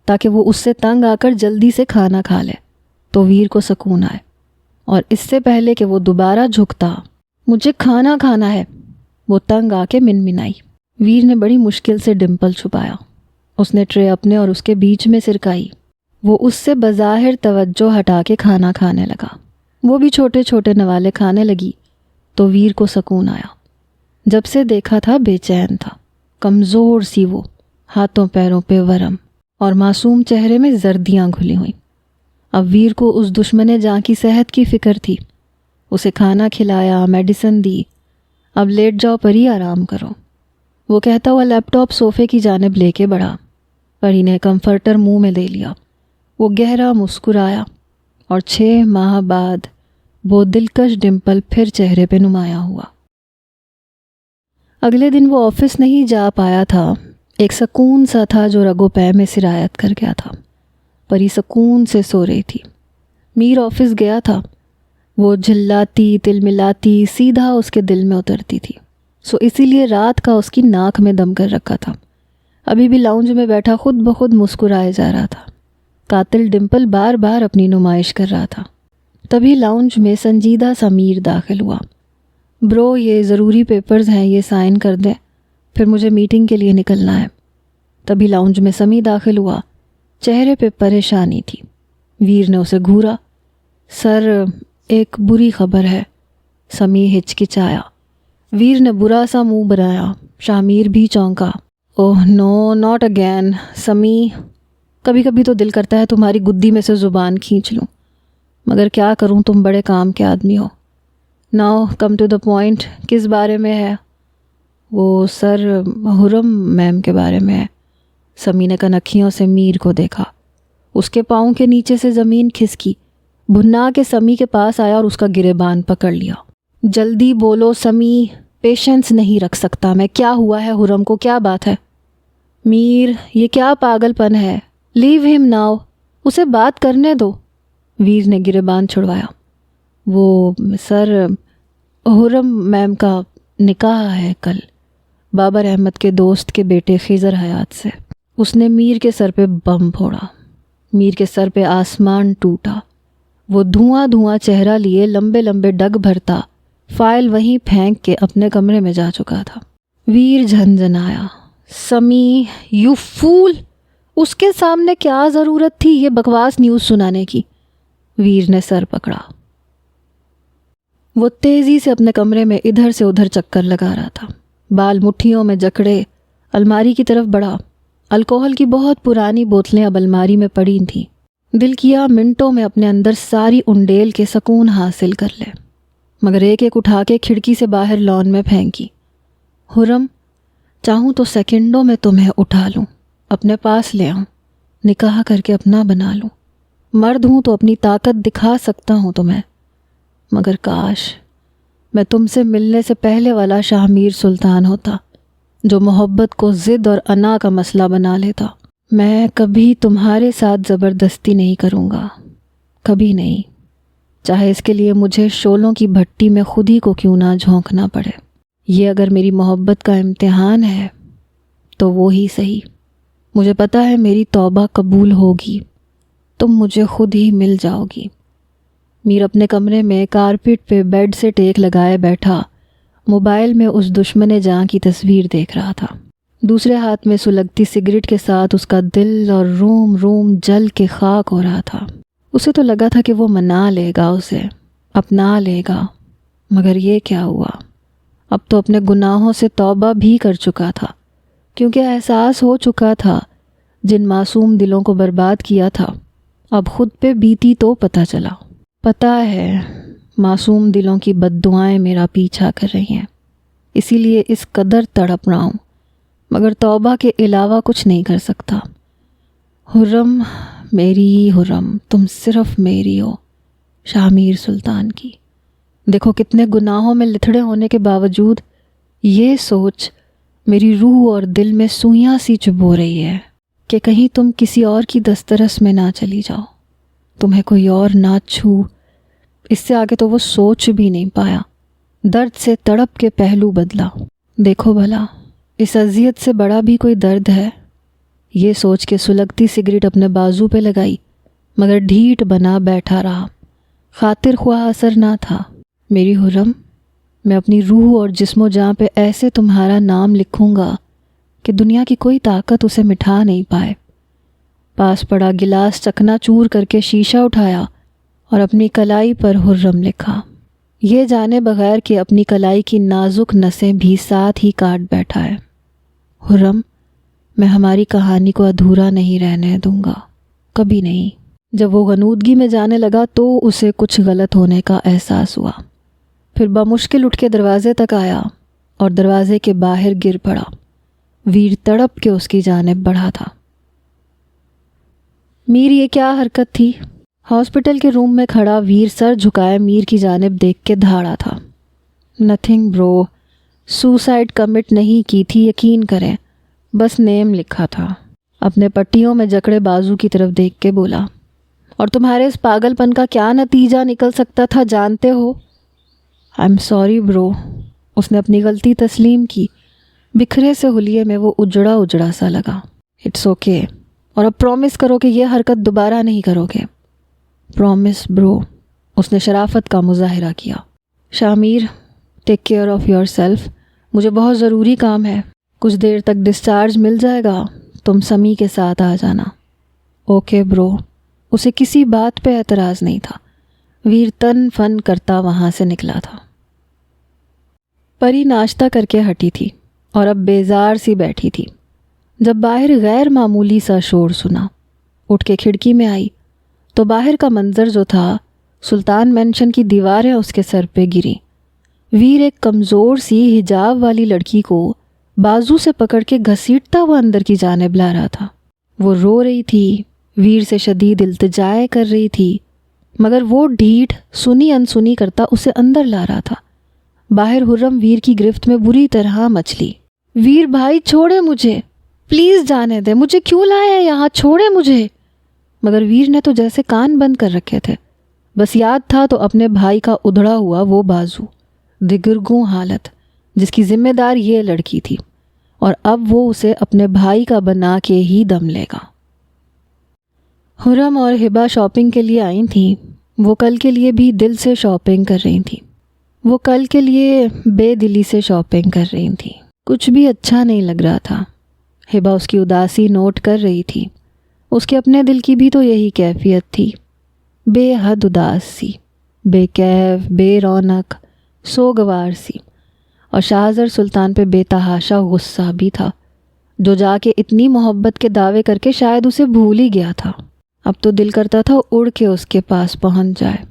تاکہ وہ اس سے تنگ آ کر جلدی سے کھانا کھا لے تو ویر کو سکون آئے، اور اس سے پہلے کہ وہ دوبارہ جھکتا، مجھے کھانا کھانا ہے، وہ تنگ آ کے منمنائی۔ ویر نے بڑی مشکل سے ڈمپل چھپایا۔ اس نے ٹرے اپنے اور اس کے بیچ میں سرکائی۔ وہ اس سے بظاہر توجہ ہٹا کے کھانا کھانے لگا۔ وہ بھی چھوٹے چھوٹے نوالے کھانے لگی تو ویر کو سکون آیا۔ جب سے دیکھا تھا بے چین تھا، کمزور سی وہ، ہاتھوں پیروں پہ ورم اور معصوم چہرے میں زردیاں گھلی ہوئیں۔ اب ویر کو اس دشمن جاں کی صحت کی فکر تھی۔ اسے کھانا کھلایا، میڈیسن دی۔ اب لیٹ جاؤ پری، آرام کرو، وہ کہتا ہوا لیپ ٹاپ صوفے کی جانب لے کے بڑھا۔ پری نے کمفرٹر منہ میں لے لیا۔ وہ گہرا مسکرایا اور 6 ماہ بعد وہ دلکش ڈمپل پھر چہرے پہ نمایاں ہوا۔ اگلے دن وہ آفس نہیں جا پایا تھا۔ ایک سکون سا تھا جو رگو پے میں سرایت کر گیا تھا۔ پری سکون سے سو رہی تھی۔ میر آفس گیا تھا۔ وہ جھلاتی تل ملاتی سیدھا اس کے دل میں اترتی تھی، سو اسی لیے رات کا اس کی ناک میں دم کر رکھا تھا۔ ابھی بھی لاؤنج میں بیٹھا خود بخود مسکرائے جا رہا تھا۔ قاتل ڈمپل بار بار اپنی نمائش کر رہا تھا۔ تبھی لاؤنج میں سنجیدہ سا میر داخل ہوا۔ برو یہ ضروری پیپرز ہیں، یہ سائن کر دیں، پھر مجھے میٹنگ کے لیے نکلنا ہے۔ تبھی لاؤنج میں سمی داخل ہوا، چہرے پہ پریشانی تھی۔ ویر نے اسے گھورا۔ سر ایک بری خبر ہے۔ سمی ہچکچایا۔ ویر نے برا سا منہ بنایا۔ شامیر بھی چونکا۔ اوہ نو ناٹ اگین سمی، کبھی کبھی تو دل کرتا ہے تمہاری گدی میں سے زبان کھینچ لوں، مگر کیا کروں، تم بڑے کام کے آدمی ہو۔ Now come to the point, کس بارے میں ہے؟ وہ سر حرم میم کے بارے میں ہے۔ سمی نے کنکھیوں سے میر کو دیکھا۔ اس کے پاؤں کے نیچے سے زمین کھسکی، بھنا کے سمی کے پاس آیا اور اس کا گریبان پکڑ لیا۔ جلدی بولو سمی، پیشنس نہیں رکھ سکتا میں، کیا ہوا ہے حرم کو، کیا بات ہے؟ میر یہ کیا پاگل پن ہے، لیو ہم ناؤ، اسے بات کرنے دو۔ ویر نے گریبان چھڑوایا۔ وہ سر حرم میم کا نکاح ہے کل، بابر احمد کے دوست کے بیٹے خضر حیات سے۔ اس نے میر کے سر پہ بم پھوڑا۔ میر کے سر پہ آسمان ٹوٹا۔ وہ دھواں چہرہ لیے لمبے لمبے ڈگ بھرتا فائل وہیں پھینک کے اپنے کمرے میں جا چکا تھا۔ ویر جھنجھنایا۔ سمی یو فول، اس کے سامنے کیا ضرورت تھی یہ بکواس نیوز سنانے کی؟ ویر نے سر پکڑا۔ وہ تیزی سے اپنے کمرے میں ادھر سے ادھر چکر لگا رہا تھا، بال مٹھیوں میں جکڑے الماری کی طرف بڑھا۔ الکوہل کی بہت پرانی بوتلیں اب الماری میں پڑی تھیں۔ دل کیا منٹوں میں اپنے اندر ساری انڈیل کے سکون حاصل کر لے، مگر ایک ایک اٹھا کے کھڑکی سے باہر لان میں پھینکی۔ حرم چاہوں تو سیکنڈوں میں تمہیں اٹھا لوں، اپنے پاس لے آؤں، نکاح کر کے اپنا بنا لوں۔ مرد ہوں تو اپنی طاقت دکھا سکتا ہوں تمہیں، مگر کاش میں تم سے ملنے سے پہلے والا شاہمیر سلطان ہوتا جو محبت کو ضد اور انا کا مسئلہ بنا لیتا۔ میں کبھی تمہارے ساتھ زبردستی نہیں کروں گا، کبھی نہیں، چاہے اس کے لیے مجھے شعلوں کی بھٹی میں خود ہی کو کیوں نہ جھونکنا پڑے۔ یہ اگر میری محبت کا امتحان ہے تو وہ ہی صحیح۔ مجھے پتہ ہے میری توبہ قبول ہوگی، تم مجھے خود ہی مل جاؤ گی۔ میر اپنے کمرے میں کارپیٹ پہ بیڈ سے ٹیک لگائے بیٹھا موبائل میں اس دشمن جاں کی تصویر دیکھ رہا تھا۔ دوسرے ہاتھ میں سلگتی سگریٹ کے ساتھ اس کا دل اور روم روم جل کے خاک ہو رہا تھا۔ اسے تو لگا تھا کہ وہ منا لے گا، اسے اپنا لے گا، مگر یہ کیا ہوا؟ اب تو اپنے گناہوں سے توبہ بھی کر چکا تھا، کیونکہ احساس ہو چکا تھا جن معصوم دلوں کو برباد کیا تھا اب خود پہ بیتی تو پتہ چلا۔ پتہ ہے معصوم دلوں کی بد دعائیں میرا پیچھا کر رہی ہیں، اسی لیے اس قدر تڑپ رہا ہوں، مگر توبہ کے علاوہ کچھ نہیں کر سکتا۔ حرم میری حرم، تم صرف میری ہو، شاہمیر سلطان کی۔ دیکھو کتنے گناہوں میں لتھڑے ہونے کے باوجود یہ سوچ میری روح اور دل میں سوئیاں سی چبھو رہی ہے کہ کہیں تم کسی اور کی دسترس میں نہ چلی جاؤ، تمہیں کوئی اور نہ چھو۔ اس سے آگے تو وہ سوچ بھی نہیں پایا۔ درد سے تڑپ کے پہلو بدلا۔ دیکھو بھلا اس اذیت سے بڑا بھی کوئی درد ہے؟ یہ سوچ کے سلگتی سگریٹ اپنے بازو پہ لگائی، مگر ڈھیٹ بنا بیٹھا رہا، خاطر خواہ اثر نہ تھا۔ میری حرم، میں اپنی روح اور جسم و جاں پہ ایسے تمہارا نام لکھوں گا کہ دنیا کی کوئی طاقت اسے مٹھا نہیں پائے۔ پاس پڑا گلاس چکنا چور کر کے شیشہ اٹھایا اور اپنی کلائی پر حرم لکھا، یہ جانے بغیر کہ اپنی کلائی کی نازک نسیں بھی ساتھ ہی کاٹ بیٹھا ہے۔ حرم، میں ہماری کہانی کو ادھورا نہیں رہنے دوں گا، کبھی نہیں۔ جب وہ غنودگی میں جانے لگا تو اسے کچھ غلط ہونے کا احساس ہوا، پھر بمشکل اٹھ کے دروازے تک آیا اور دروازے کے باہر گر پڑا۔ ویر تڑپ کے اس کی جانب بڑھا تھا۔ میر یہ کیا حرکت تھی؟ ہاسپٹل کے روم میں کھڑا ویر سر جھکائے میر کی جانب دیکھ کے دھاڑا تھا۔ نتھنگ برو، سوسائڈ کمٹ نہیں کی تھی، یقین کریں، بس نیم لکھا تھا۔ اپنے پٹیوں میں جکڑے بازو کی طرف دیکھ کے بولا، اور تمہارے اس پاگل پن کا کیا نتیجہ نکل سکتا تھا جانتے ہو؟ آئی ایم سوری برو۔ اس نے اپنی غلطی تسلیم کی۔ بکھرے سے حلیے میں وہ اجڑا اجڑا سا لگا۔ اٹس اوکے، اور اب پرومس کرو کہ یہ حرکت دوبارہ نہیں کرو گے۔ پرومس برو۔ اس نے شرافت کا مظاہرہ کیا۔ Shah Mir, take care of yourself, مجھے بہت ضروری کام ہے، کچھ دیر تک ڈسچارج مل جائے گا، تم سمی کے ساتھ آ جانا۔ اوکے برو۔ اسے کسی بات پہ اعتراض نہیں تھا۔ ویر تن فن کرتا وہاں سے نکلا تھا۔ پری ناشتہ کر کے ہٹی تھی اور اب بیزار سی بیٹھی تھی جب باہر غیر معمولی سا شور سنا۔ اٹھ کے کھڑکی میں آئی تو باہر کا منظر جو تھا، سلطان مینشن کی دیواریں اس کے سر پہ گریں۔ ویر ایک کمزور سی حجاب والی لڑکی کو بازو سے پکڑ کے گھسیٹتا ہوا اندر کی جانب لا رہا تھا۔ وہ رو رہی تھی، ویر سے شدید التجائے کر رہی تھی، مگر وہ ڈھیٹ سنی انسنی کرتا اسے اندر لا رہا تھا۔ باہر حرم ویر کی گرفت میں بری طرح مچلی۔ ویر بھائی چھوڑے مجھے، پلیز جانے دے، مجھے کیوں لایا ہے یہاں، چھوڑے مجھے۔ مگر ویر نے تو جیسے کان بند کر رکھے تھے، بس یاد تھا تو اپنے بھائی کا ادھڑا ہوا وہ بازو، دگرگوں حالت جس کی ذمہ دار یہ لڑکی تھی، اور اب وہ اسے اپنے بھائی کا بنا کے ہی دم لے گا۔ حرم اور ہبا شاپنگ کے لیے آئی تھیں۔ وہ کل کے لیے بھی دل سے شاپنگ کر رہی تھیں، وہ کل کے لیے بے دلی سے شاپنگ کر رہی تھیں۔ کچھ بھی اچھا نہیں لگ رہا تھا۔ ہبا اس کی اداسی نوٹ کر رہی تھی۔ اس کے اپنے دل کی بھی تو یہی کیفیت تھی، بے حد اداس سی، بے کیف، بے رونق، سوگوار سی۔ اور شاہزر سلطان پہ بے تحاشا غصہ بھی تھا، جو جا کے اتنی محبت کے دعوے کر کے شاید اسے بھول ہی گیا تھا۔ اب تو دل کرتا تھا اڑ کے اس کے پاس پہنچ جائے،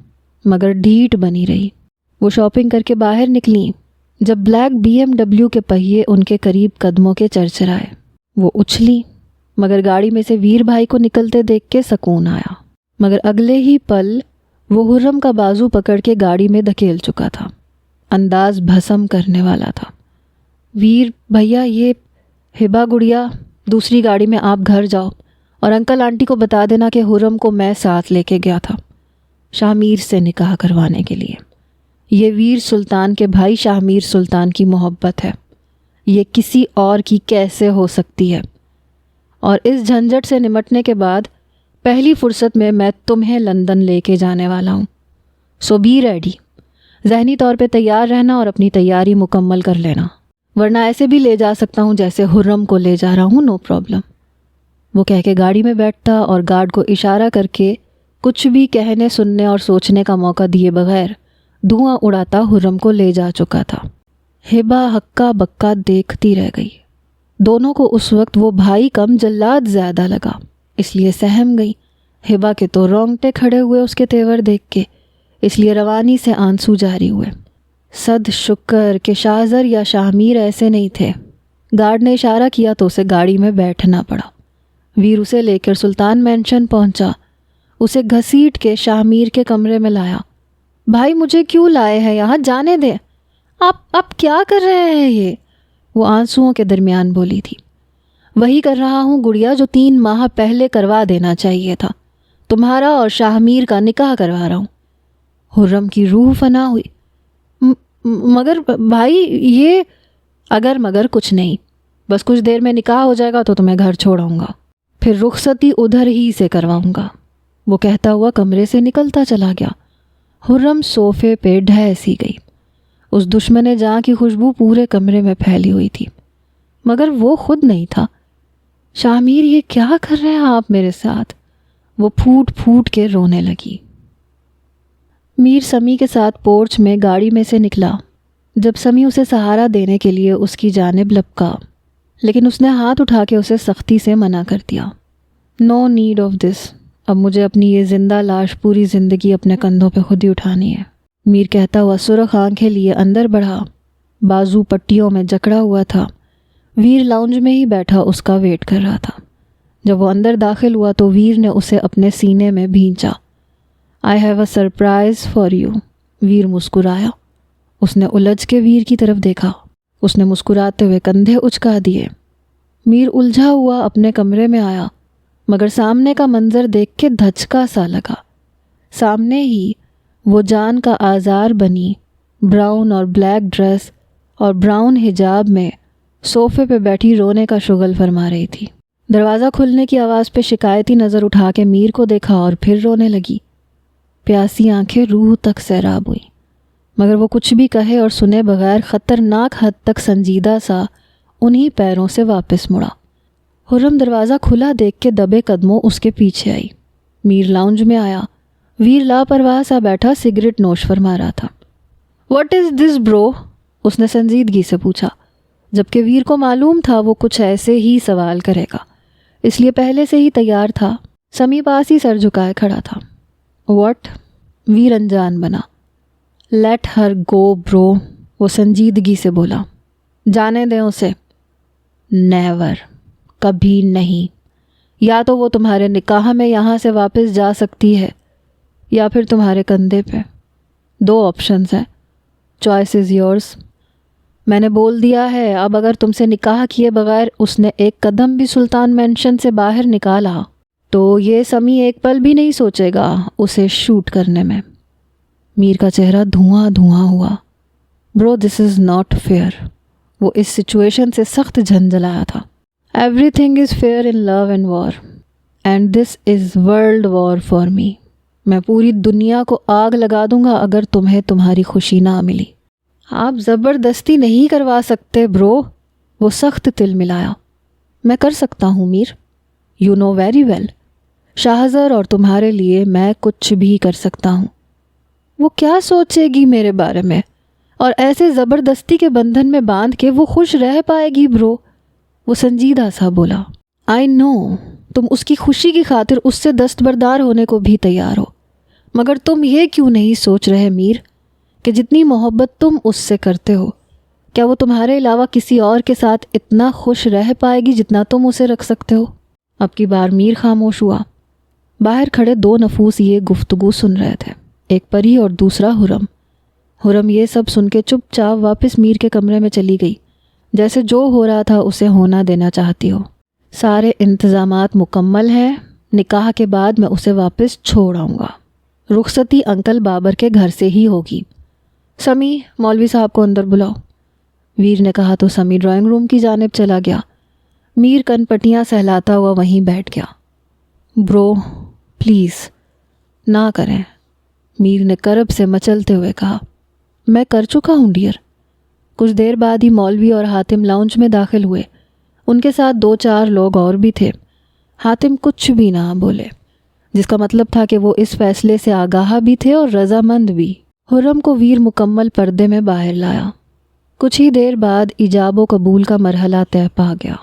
مگر ڈھیٹ بنی رہی۔ وہ شاپنگ کر کے باہر نکلیں جب بلیک BMW کے پہیے ان کے قریب قدموں کے چرچرائے۔ وہ اچھلی، مگر گاڑی میں سے ویر بھائی کو نکلتے دیکھ کے سکون آیا، مگر اگلے ہی پل وہ حرم کا بازو پکڑ کے گاڑی میں دھکیل چکا تھا، انداز بھسم کرنے والا تھا۔ ویر بھیا، یہ ہبا گڑیا، دوسری گاڑی میں آپ گھر جاؤ اور انکل آنٹی کو بتا دینا کہ حرم کو میں ساتھ لے کے گیا تھا شاہ میر سے نکاح کروانے کے لیے۔ یہ ویر سلطان کے بھائی شاہ میر سلطان کی محبت ہے، یہ کسی اور کی کیسے ہو سکتی ہے؟ اور اس جھنجھٹ سے نمٹنے کے بعد پہلی فرصت میں تمہیں لندن لے کے جانے والا ہوں، سو بی ریڈی۔ ذہنی طور پہ تیار رہنا اور اپنی تیاری مکمل کر لینا، ورنہ ایسے بھی لے جا سکتا ہوں جیسے حرم کو لے جا رہا ہوں، نو پرابلم۔ وہ کہہ کے گاڑی میں بیٹھتا اور گارڈ کو اشارہ کر کے کچھ بھی کہنے، سننے اور سوچنے کا موقع دیے بغیر دھواں اڑاتا حرم کو لے جا چکا تھا۔ ہبا ہکا بکا دیکھتی رہ گئی۔ دونوں کو اس وقت وہ بھائی کم جلاد زیادہ لگا، اس لیے سہم گئی۔ ہبا کے تو رونگٹے کھڑے ہوئے اس کے تیور دیکھ کے، اس لیے روانی سے آنسو جاری ہوئے۔ صد شکر کہ شاہزر یا شاہ میر ایسے نہیں تھے۔ گارڈ نے اشارہ کیا تو اسے گاڑی میں بیٹھنا پڑا۔ ویر اسے لے کر سلطان مینشن پہنچا، اسے گھسیٹ کے شاہ میر کے کمرے میں لایا۔ بھائی مجھے کیوں لائے ہیں یہاں، جانے دے، آپ کیا کر رہے ہیں یہ؟ وہ آنسوؤں کے درمیان بولی تھی۔ وہی کر رہا ہوں گڑیا جو 3 ماہ پہلے کروا دینا چاہیے تھا، تمہارا اور شاہ میر کا نکاح کروا رہا ہوں۔ حرم کی روح فنا ہوئی۔ مگر بھائی یہ اگر مگر کچھ نہیں، بس کچھ دیر میں نکاح ہو جائے گا تو تمہیں گھر چھوڑاؤں گا، پھر رخصتی ادھر ہی سے کرواؤں گا۔ وہ کہتا ہوا کمرے سے نکلتا چلا گیا۔ حرم صوفے پہ ڈھہ سی گئی۔ اس دشمن جاں کی خوشبو پورے کمرے میں پھیلی ہوئی تھی، مگر وہ خود نہیں تھا۔ شاہ میر یہ کیا کر رہے ہیں آپ میرے ساتھ؟ وہ پھوٹ پھوٹ کے رونے لگی۔ میر سمی کے ساتھ پورچ میں گاڑی میں سے نکلا جب سمی اسے سہارا دینے کے لیے اس کی جانب لپکا، لیکن اس نے ہاتھ اٹھا کے اسے سختی سے منع کر دیا۔ نو نیڈ آف دس، اب مجھے اپنی یہ زندہ لاش پوری زندگی اپنے کندھوں پہ خود ہی اٹھانی ہے۔ میر کہتا ہوا سرخ آنکھیں لیے اندر بڑھا، بازو پٹیوں میں جکڑا ہوا تھا۔ ویر لاؤنج میں ہی بیٹھا اس کا ویٹ کر رہا تھا۔ جب وہ اندر داخل ہوا تو ویر نے اسے اپنے سینے میں بھینچا۔ I have a surprise for you. Veer مسکرایا۔ اس نے الجھ کے ویر کی طرف دیکھا۔ اس نے مسکراتے ہوئے کندھے اچکا دیے۔ میر الجھا ہوا اپنے کمرے میں آیا، مگر سامنے کا منظر دیکھ کے دھچکا سا لگا۔ سامنے ہی وہ جان کا آزار بنی براؤن اور بلیک ڈریس اور براؤن حجاب میں صوفے پہ بیٹھی رونے کا شغل فرما رہی تھی۔ دروازہ کھلنے کی آواز پہ شکایتی نظر اٹھا کے میر کو دیکھا اور پھر رونے لگی۔ پیاسی آنکھیں روح تک سیراب ہوئیں، مگر وہ کچھ بھی کہے اور سنے بغیر خطرناک حد تک سنجیدہ سا انہی پیروں سے واپس مڑا۔ خرم دروازہ کھلا دیکھ کے دبے قدموں اس کے پیچھے آئی۔ میر لاؤنج میں آیا۔ ویر لاپرواہ سا بیٹھا سگریٹ نوش فرما رہا تھا۔ "واٹ از دس برو؟" اس نے سنجیدگی سے پوچھا، جبکہ ویر کو معلوم تھا وہ کچھ ایسے ہی سوال کرے گا، اس لیے پہلے سے ہی تیار تھا۔ سمی پاس ہی سر جھکائے کھڑا تھا۔ "واٹ؟" ویر انجان بنا۔ "لیٹ ہر گو برو." وہ سنجیدگی سے بولا۔ "جانے دیں اسے." "نیور." کبھی نہیں۔ یا تو وہ تمہارے نکاح میں یہاں سے واپس جا سکتی ہے یا پھر تمہارے کندھے پہ۔ 2 آپشنز ہیں۔ Choice is yours. میں نے بول دیا ہے، اب اگر تم سے نکاح کیے بغیر اس نے ایک قدم بھی سلطان مینشن سے باہر نکالا تو یہ سمی ایک پل بھی نہیں سوچے گا اسے شوٹ کرنے میں۔ میر کا چہرہ دھواں دھواں ہوا۔ برو دس از ناٹ فیئر۔ وہ اس سچویشن سے سخت جھنجھلایا تھا۔ Everything is fair in love and war and this is world war for me. میں پوری دنیا کو آگ لگا دوں گا اگر تمہیں تمہاری خوشی نہ ملی۔ آپ زبردستی نہیں کروا سکتے برو۔ وہ سخت تل ملایا۔ میں کر سکتا ہوں Mir. You know very well. Shahzer اور تمہارے لیے میں کچھ بھی کر سکتا ہوں۔ وہ کیا سوچے گی میرے بارے میں؟ اور ایسے زبردستی کے بندھن میں باندھ کے وہ خوش رہ پائے گی برو؟ وہ سنجیدہ سا بولا۔ آئی نو تم اس کی خوشی کی خاطر اس سے دستبردار ہونے کو بھی تیار ہو، مگر تم یہ کیوں نہیں سوچ رہے میر کہ جتنی محبت تم اس سے کرتے ہو، کیا وہ تمہارے علاوہ کسی اور کے ساتھ اتنا خوش رہ پائے گی جتنا تم اسے رکھ سکتے ہو؟ اب کی بار میر خاموش ہوا۔ باہر کھڑے 2 نفوس یہ گفتگو سن رہے تھے، ایک پری اور دوسرا حرم۔ حرم یہ سب سن کے چپ چاپ واپس میر کے کمرے میں چلی گئی، جیسے جو ہو رہا تھا اسے ہونا دینا چاہتی ہو۔ سارے انتظامات مکمل ہیں، نکاح کے بعد میں اسے واپس چھوڑ آؤں گا۔ رخصتی انکل بابر کے گھر سے ہی ہوگی۔ سمی مولوی صاحب کو اندر بلاؤ۔ ویر نے کہا تو سمی ڈرائنگ روم کی جانب چلا گیا۔ میر کن پٹیاں سہلاتا ہوا وہیں بیٹھ گیا۔ برو پلیز نہ کریں، میر نے کرب سے مچلتے ہوئے کہا۔ میں کر چکا ہوں ڈیئر۔ کچھ دیر بعد ہی مولوی اور حاتم لاؤنج میں داخل ہوئے۔ ان کے ساتھ 2-4 لوگ اور بھی تھے۔ حاتم کچھ بھی نہ بولے، جس کا مطلب تھا کہ وہ اس فیصلے سے آگاہ بھی تھے اور رضامند بھی۔ حرم کو ویر مکمل پردے میں باہر لایا۔ کچھ ہی دیر بعد ایجاب و قبول کا مرحلہ طے پا گیا۔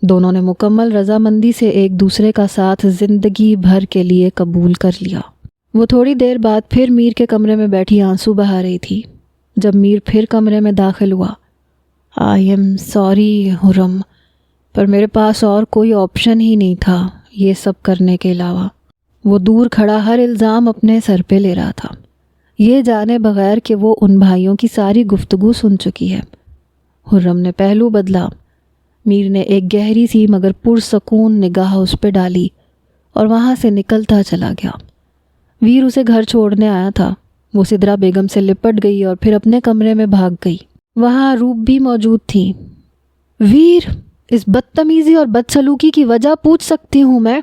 دونوں نے مکمل رضامندی سے ایک دوسرے کا ساتھ زندگی بھر کے لیے قبول کر لیا۔ وہ تھوڑی دیر بعد پھر میر کے کمرے میں بیٹھی آنسو بہا رہی تھی۔ جب میر پھر کمرے میں داخل ہوا، آئی ایم سوری حرم، پر میرے پاس اور کوئی آپشن ہی نہیں تھا یہ سب کرنے کے علاوہ۔ وہ دور کھڑا ہر الزام اپنے سر پہ لے رہا تھا، یہ جانے بغیر کہ وہ ان بھائیوں کی ساری گفتگو سن چکی ہے۔ حرم نے پہلو بدلا۔ میر نے ایک گہری سی مگر پرسکون نگاہ اس پہ ڈالی اور وہاں سے نکلتا چلا گیا۔ ویر اسے گھر چھوڑنے آیا تھا۔ وہ سدرا بیگم سے لپٹ گئی اور پھر اپنے کمرے میں بھاگ گئی۔ وہاں روپ بھی موجود تھی۔ ویر اس بدتمیزی اور بدسلوکی کی وجہ پوچھ سکتی ہوں میں؟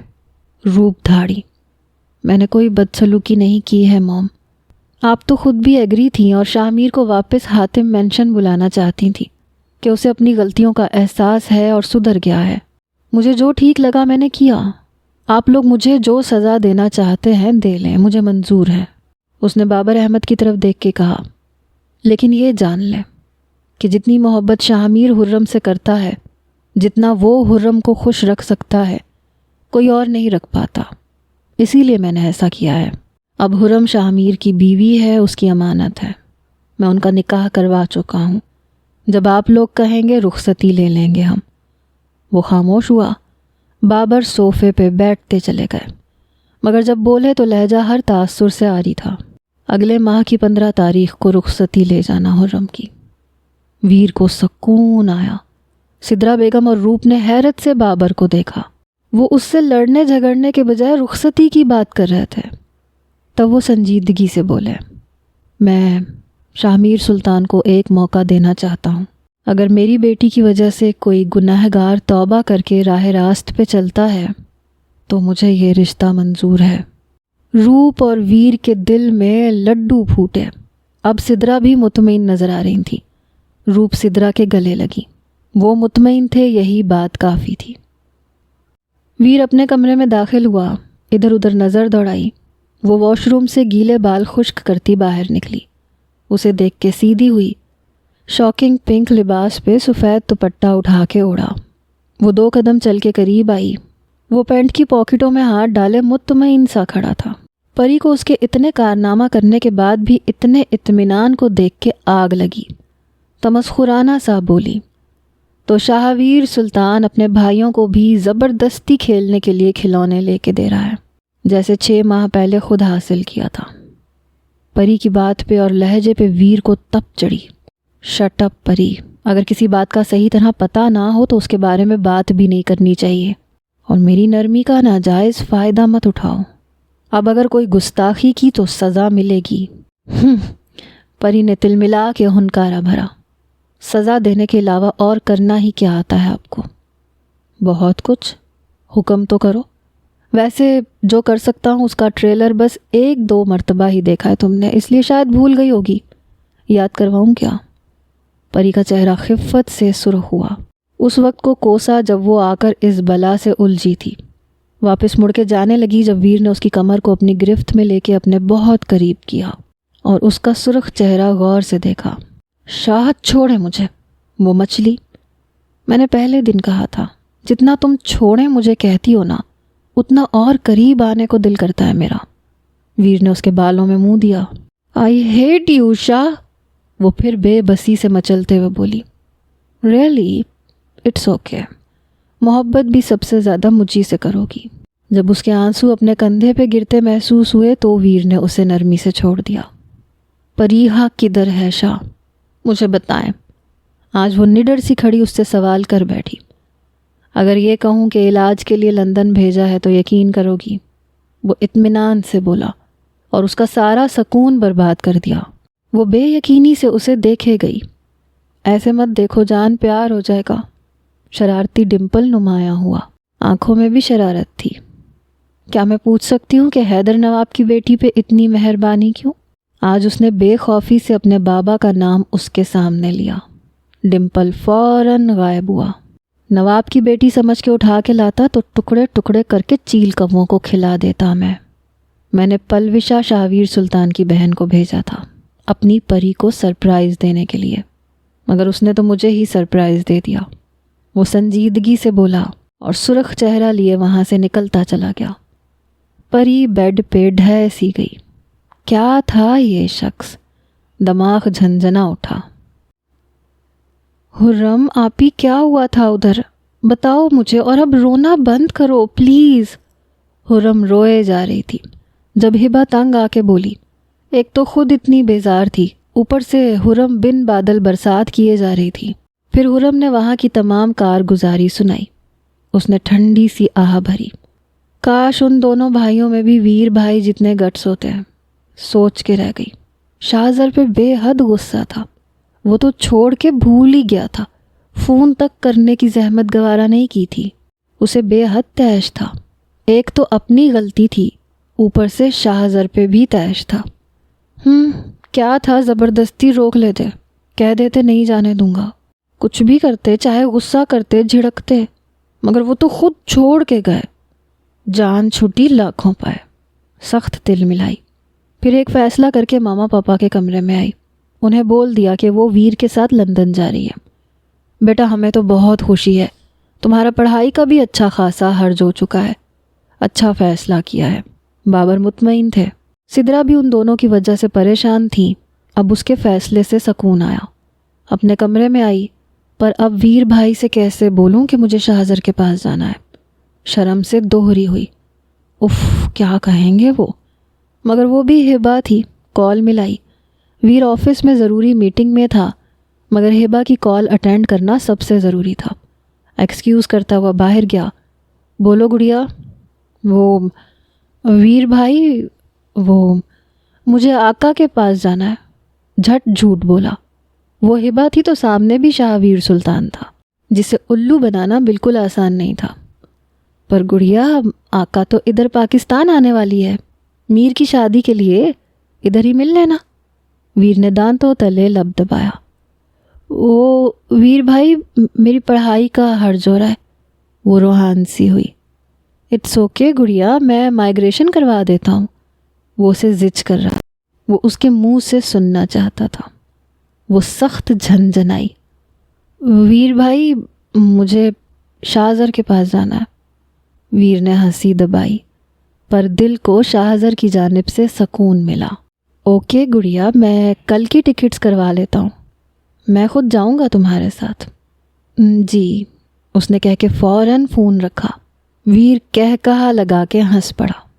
روپ دھاڑی۔ میں نے کوئی بدسلوکی نہیں کی ہے موم۔ آپ تو خود بھی ایگری تھیں اور شاہ میر کو واپس حاتم مینشن بلانا چاہتی تھیں کہ اسے اپنی غلطیوں کا احساس ہے اور سدھر گیا ہے۔ مجھے جو ٹھیک لگا میں نے کیا۔ آپ لوگ مجھے جو سزا دینا چاہتے ہیں دے لیں، مجھے منظور ہے۔ اس نے بابر احمد کی طرف دیکھ کے کہا، لیکن یہ جان لیں کہ جتنی محبت شاہ میر حرم سے کرتا ہے، جتنا وہ حرم کو خوش رکھ سکتا ہے، کوئی اور نہیں رکھ پاتا۔ اسی لیے میں نے ایسا کیا ہے۔ اب حرم شاہ میر کی بیوی ہے، اس کی امانت ہے۔ میں ان کا نکاح کروا چکا ہوں۔ جب آپ لوگ کہیں گے رخصتی لے لیں گے ہم۔ وہ خاموش ہوا۔ بابر صوفے پہ بیٹھتے چلے گئے، مگر جب بولے تو لہجہ ہر تاثر سے عاری تھا۔ اگلے ماہ کی 15 تاریخ کو رخصتی لے جانا حرم کی۔ ویر کو سکون آیا۔ سدرا بیگم اور روپ نے حیرت سے بابر کو دیکھا۔ وہ اس سے لڑنے جھگڑنے کے بجائے رخصتی کی بات کر رہے تھے۔ تب وہ سنجیدگی سے بولے، میں شاہ میر سلطان کو ایک موقع دینا چاہتا ہوں۔ اگر میری بیٹی کی وجہ سے کوئی گنہگار توبہ کر کے راہ راست پہ چلتا ہے تو مجھے یہ رشتہ منظور ہے۔ روپ اور ویر کے دل میں لڈو پھوٹے۔ اب سدرا بھی مطمئن نظر آ رہی تھی۔ روپ سدرا کے گلے لگی۔ وہ مطمئن تھے، یہی بات کافی تھی۔ ویر اپنے کمرے میں داخل ہوا، ادھر ادھر نظر دوڑائی۔ وہ واش روم سے گیلے بال خشک کرتی باہر نکلی۔ اسے دیکھ کے سیدھی ہوئی، شاکنگ پنک لباس پہ سفید دوپٹہ اٹھا کے اوڑھا۔ وہ 2 قدم چل کے قریب آئی۔ وہ پینٹ کی پاکٹوں میں ہاتھ ڈالے مطمئن سا کھڑا تھا۔ پری کو اس کے اتنے کارنامہ کرنے کے بعد بھی اتنے اطمینان کو دیکھ کے آگ لگی۔ تمسخرانہ سا بولی، تو شاہویر سلطان اپنے بھائیوں کو بھی زبردستی کھیلنے کے لیے کھلونے لے کے دے رہا ہے، جیسے 6 ماہ پہلے خود حاصل کیا تھا۔ پری کی بات پہ اور لہجے پہ ویر کو تپ چڑھی۔ شٹ اپ پری، اگر کسی بات کا صحیح طرح پتہ نہ ہو تو اس کے بارے میں بات بھی نہیں کرنی چاہیے، اور میری نرمی کا ناجائز فائدہ مت اٹھاؤ۔ اب اگر کوئی گستاخی کی تو سزا ملے گی۔ پری نے تل ملا کے ہنکارا بھرا۔ سزا دینے کے علاوہ اور کرنا ہی کیا آتا ہے آپ کو؟ بہت کچھ، حکم تو کرو۔ ویسے جو کر سکتا ہوں اس کا ٹریلر بس 1-2 مرتبہ ہی دیکھا ہے تم نے، اس لیے شاید بھول گئی ہوگی۔ یاد کرواؤں کیا؟ پری کا چہرہ خفت سے سرخ ہوا۔ اس وقت کو کوسا جب وہ آ کر اس بلا سے الجھی تھی۔ واپس مڑ کے جانے لگی جب ویر نے اس کی کمر کو اپنی گرفت میں لے کے اپنے بہت قریب کیا اور اس کا سرخ چہرہ غور سے دیکھا۔ شاہد چھوڑے مجھے، وہ مچلی۔ میں نے پہلے دن کہا تھا، جتنا تم چھوڑے مجھے کہتی ہو نا، اتنا اور قریب آنے کو دل کرتا ہے میرا۔ ویر نے اس کے بالوں میں منہ دیا۔ آئی ہیٹ یو شاہ، وہ پھر بے بسی سے مچلتے ہوئے بولی۔ ریئلی؟ اٹس اوکے، محبت بھی سب سے زیادہ مجھی سے کرو گی۔ جب اس کے آنسو اپنے کندھے پہ گرتے محسوس ہوئے تو ویر نے اسے نرمی سے چھوڑ دیا۔ پریہا کدھر ہے شاہ؟ مجھے بتائیں۔ آج وہ نڈر سی کھڑی اس سے سوال کر بیٹھی۔ اگر یہ کہوں کہ علاج کے لیے لندن بھیجا ہے تو یقین کرو گی؟ وہ اطمینان سے بولا اور اس کا سارا سکون برباد کر دیا۔ وہ بے یقینی سے اسے دیکھے گئی۔ ایسے مت دیکھو جان، پیار ہو جائے گا۔ شرارتی ڈمپل نمایاں ہوا، آنکھوں میں بھی شرارت تھی۔ کیا میں پوچھ سکتی ہوں کہ حیدر نواب کی بیٹی پہ اتنی مہربانی کیوں؟ آج اس نے بے خوفی سے اپنے بابا کا نام اس کے سامنے لیا۔ ڈمپل فوراً غائب ہوا۔ نواب کی بیٹی سمجھ کے اٹھا کے لاتا تو ٹکڑے ٹکڑے کر کے چیل کووں کو کھلا دیتا میں نے پلوشا شاہویر سلطان کی بہن کو بھیجا تھا اپنی پری کو سرپرائز دینے کے لیے، مگر اس نے تو مجھے ہی سرپرائز دے دیا۔ وہ سنجیدگی سے بولا اور سرخ چہرہ لیے وہاں سے نکلتا چلا گیا۔ پری بیڈ پہ ڈھے سی گئی۔ کیا تھا یہ شخص؟ دماغ جھنجھنا اٹھا۔ حرم آپی، کیا ہوا تھا ادھر؟ بتاؤ مجھے، اور اب رونا بند کرو پلیز۔ حرم روئے جا رہی تھی جب ہبا تنگ آ کے بولی۔ ایک تو خود اتنی بیزار تھی، اوپر سے حرم بن بادل برسات کیے جا رہی تھی۔ پھر حرم نے وہاں کی تمام کارگزاری سنائی۔ اس نے ٹھنڈی سی آہ بھری۔ کاش ان دونوں بھائیوں میں بھی ویر بھائی جتنے گٹس ہوتے ہیں۔ سوچ کے رہ گئی۔ شاہزر پہ بے حد غصہ تھا۔ وہ تو چھوڑ کے بھول ہی گیا تھا، فون تک کرنے کی زحمت گوارا نہیں کی تھی۔ اسے بے حد تیش تھا۔ ایک تو اپنی غلطی تھی، اوپر سے شاہزر پہ بھی تیش تھا۔ کیا تھا، زبردستی روک لیتے، کہہ دیتے نہیں جانے دوں گا، کچھ بھی کرتے، چاہے غصہ کرتے، جھڑکتے، مگر وہ تو خود چھوڑ کے گئے۔ جان چھٹی لاکھوں پائے۔ سخت دل ملائی۔ پھر ایک فیصلہ کر کے ماما پاپا کے کمرے میں آئی۔ انہیں بول دیا کہ وہ ویر کے ساتھ لندن جا رہی ہے۔ بیٹا ہمیں تو بہت خوشی ہے، تمہارا پڑھائی کا بھی اچھا خاصا حرج ہو چکا ہے، اچھا فیصلہ کیا ہے۔ بابر مطمئن تھے۔ سدرا بھی ان دونوں کی وجہ سے پریشان تھی۔ اب اس کے فیصلے سے سکون آیا۔ اپنے کمرے میں آئی، پر اب ویر بھائی سے کیسے بولوں کہ مجھے شاہزر کے پاس جانا ہے؟ شرم سے دوہری ہوئی۔ اف، کیا کہیں گے وہ؟ مگر وہ بھی ہبا تھی۔ کال ملائی۔ ویر آفس میں ضروری میٹنگ میں تھا، مگر ہبا کی کال اٹینڈ کرنا سب سے ضروری تھا۔ ایکسکیوز کرتا ہوا باہر گیا۔ بولو گڑیا۔ وہ ویر بھائی، وہ مجھے آقا کے پاس جانا ہے۔ جھٹ جھوٹ بولا۔ وہ ہبا تھی تو سامنے بھی شاہویر سلطان تھا، جسے الو بنانا بالکل آسان نہیں تھا۔ پر گڑیا، آقا تو ادھر پاکستان آنے والی ہے، میر کی شادی کے لیے ادھر ہی مل لینا۔ ویر نے دانتوں تلے لب دبایا۔ وہ ویر بھائی، میری پڑھائی کا حرج ہو رہا ہے، وہ روحان سی ہوئی۔ اٹس اوکے گڑیا، میں مائیگریشن کروا دیتا ہوں، وہ اسے زج کر رہا۔ وہ اس کے منہ سے سننا چاہتا تھا۔ وہ سخت جھنجھنائی۔ ویر بھائی، مجھے شاہزر کے پاس جانا ہے۔ ویر نے ہنسی دبائی، پر دل کو شاہزر کی جانب سے سکون ملا۔ اوکے گڑیا، میں کل کی ٹکٹس کروا لیتا ہوں، میں خود جاؤں گا تمہارے ساتھ۔ جی، اس نے کہہ کے فوراً فون رکھا۔ ویر کہہ کہا لگا کے ہنس پڑا۔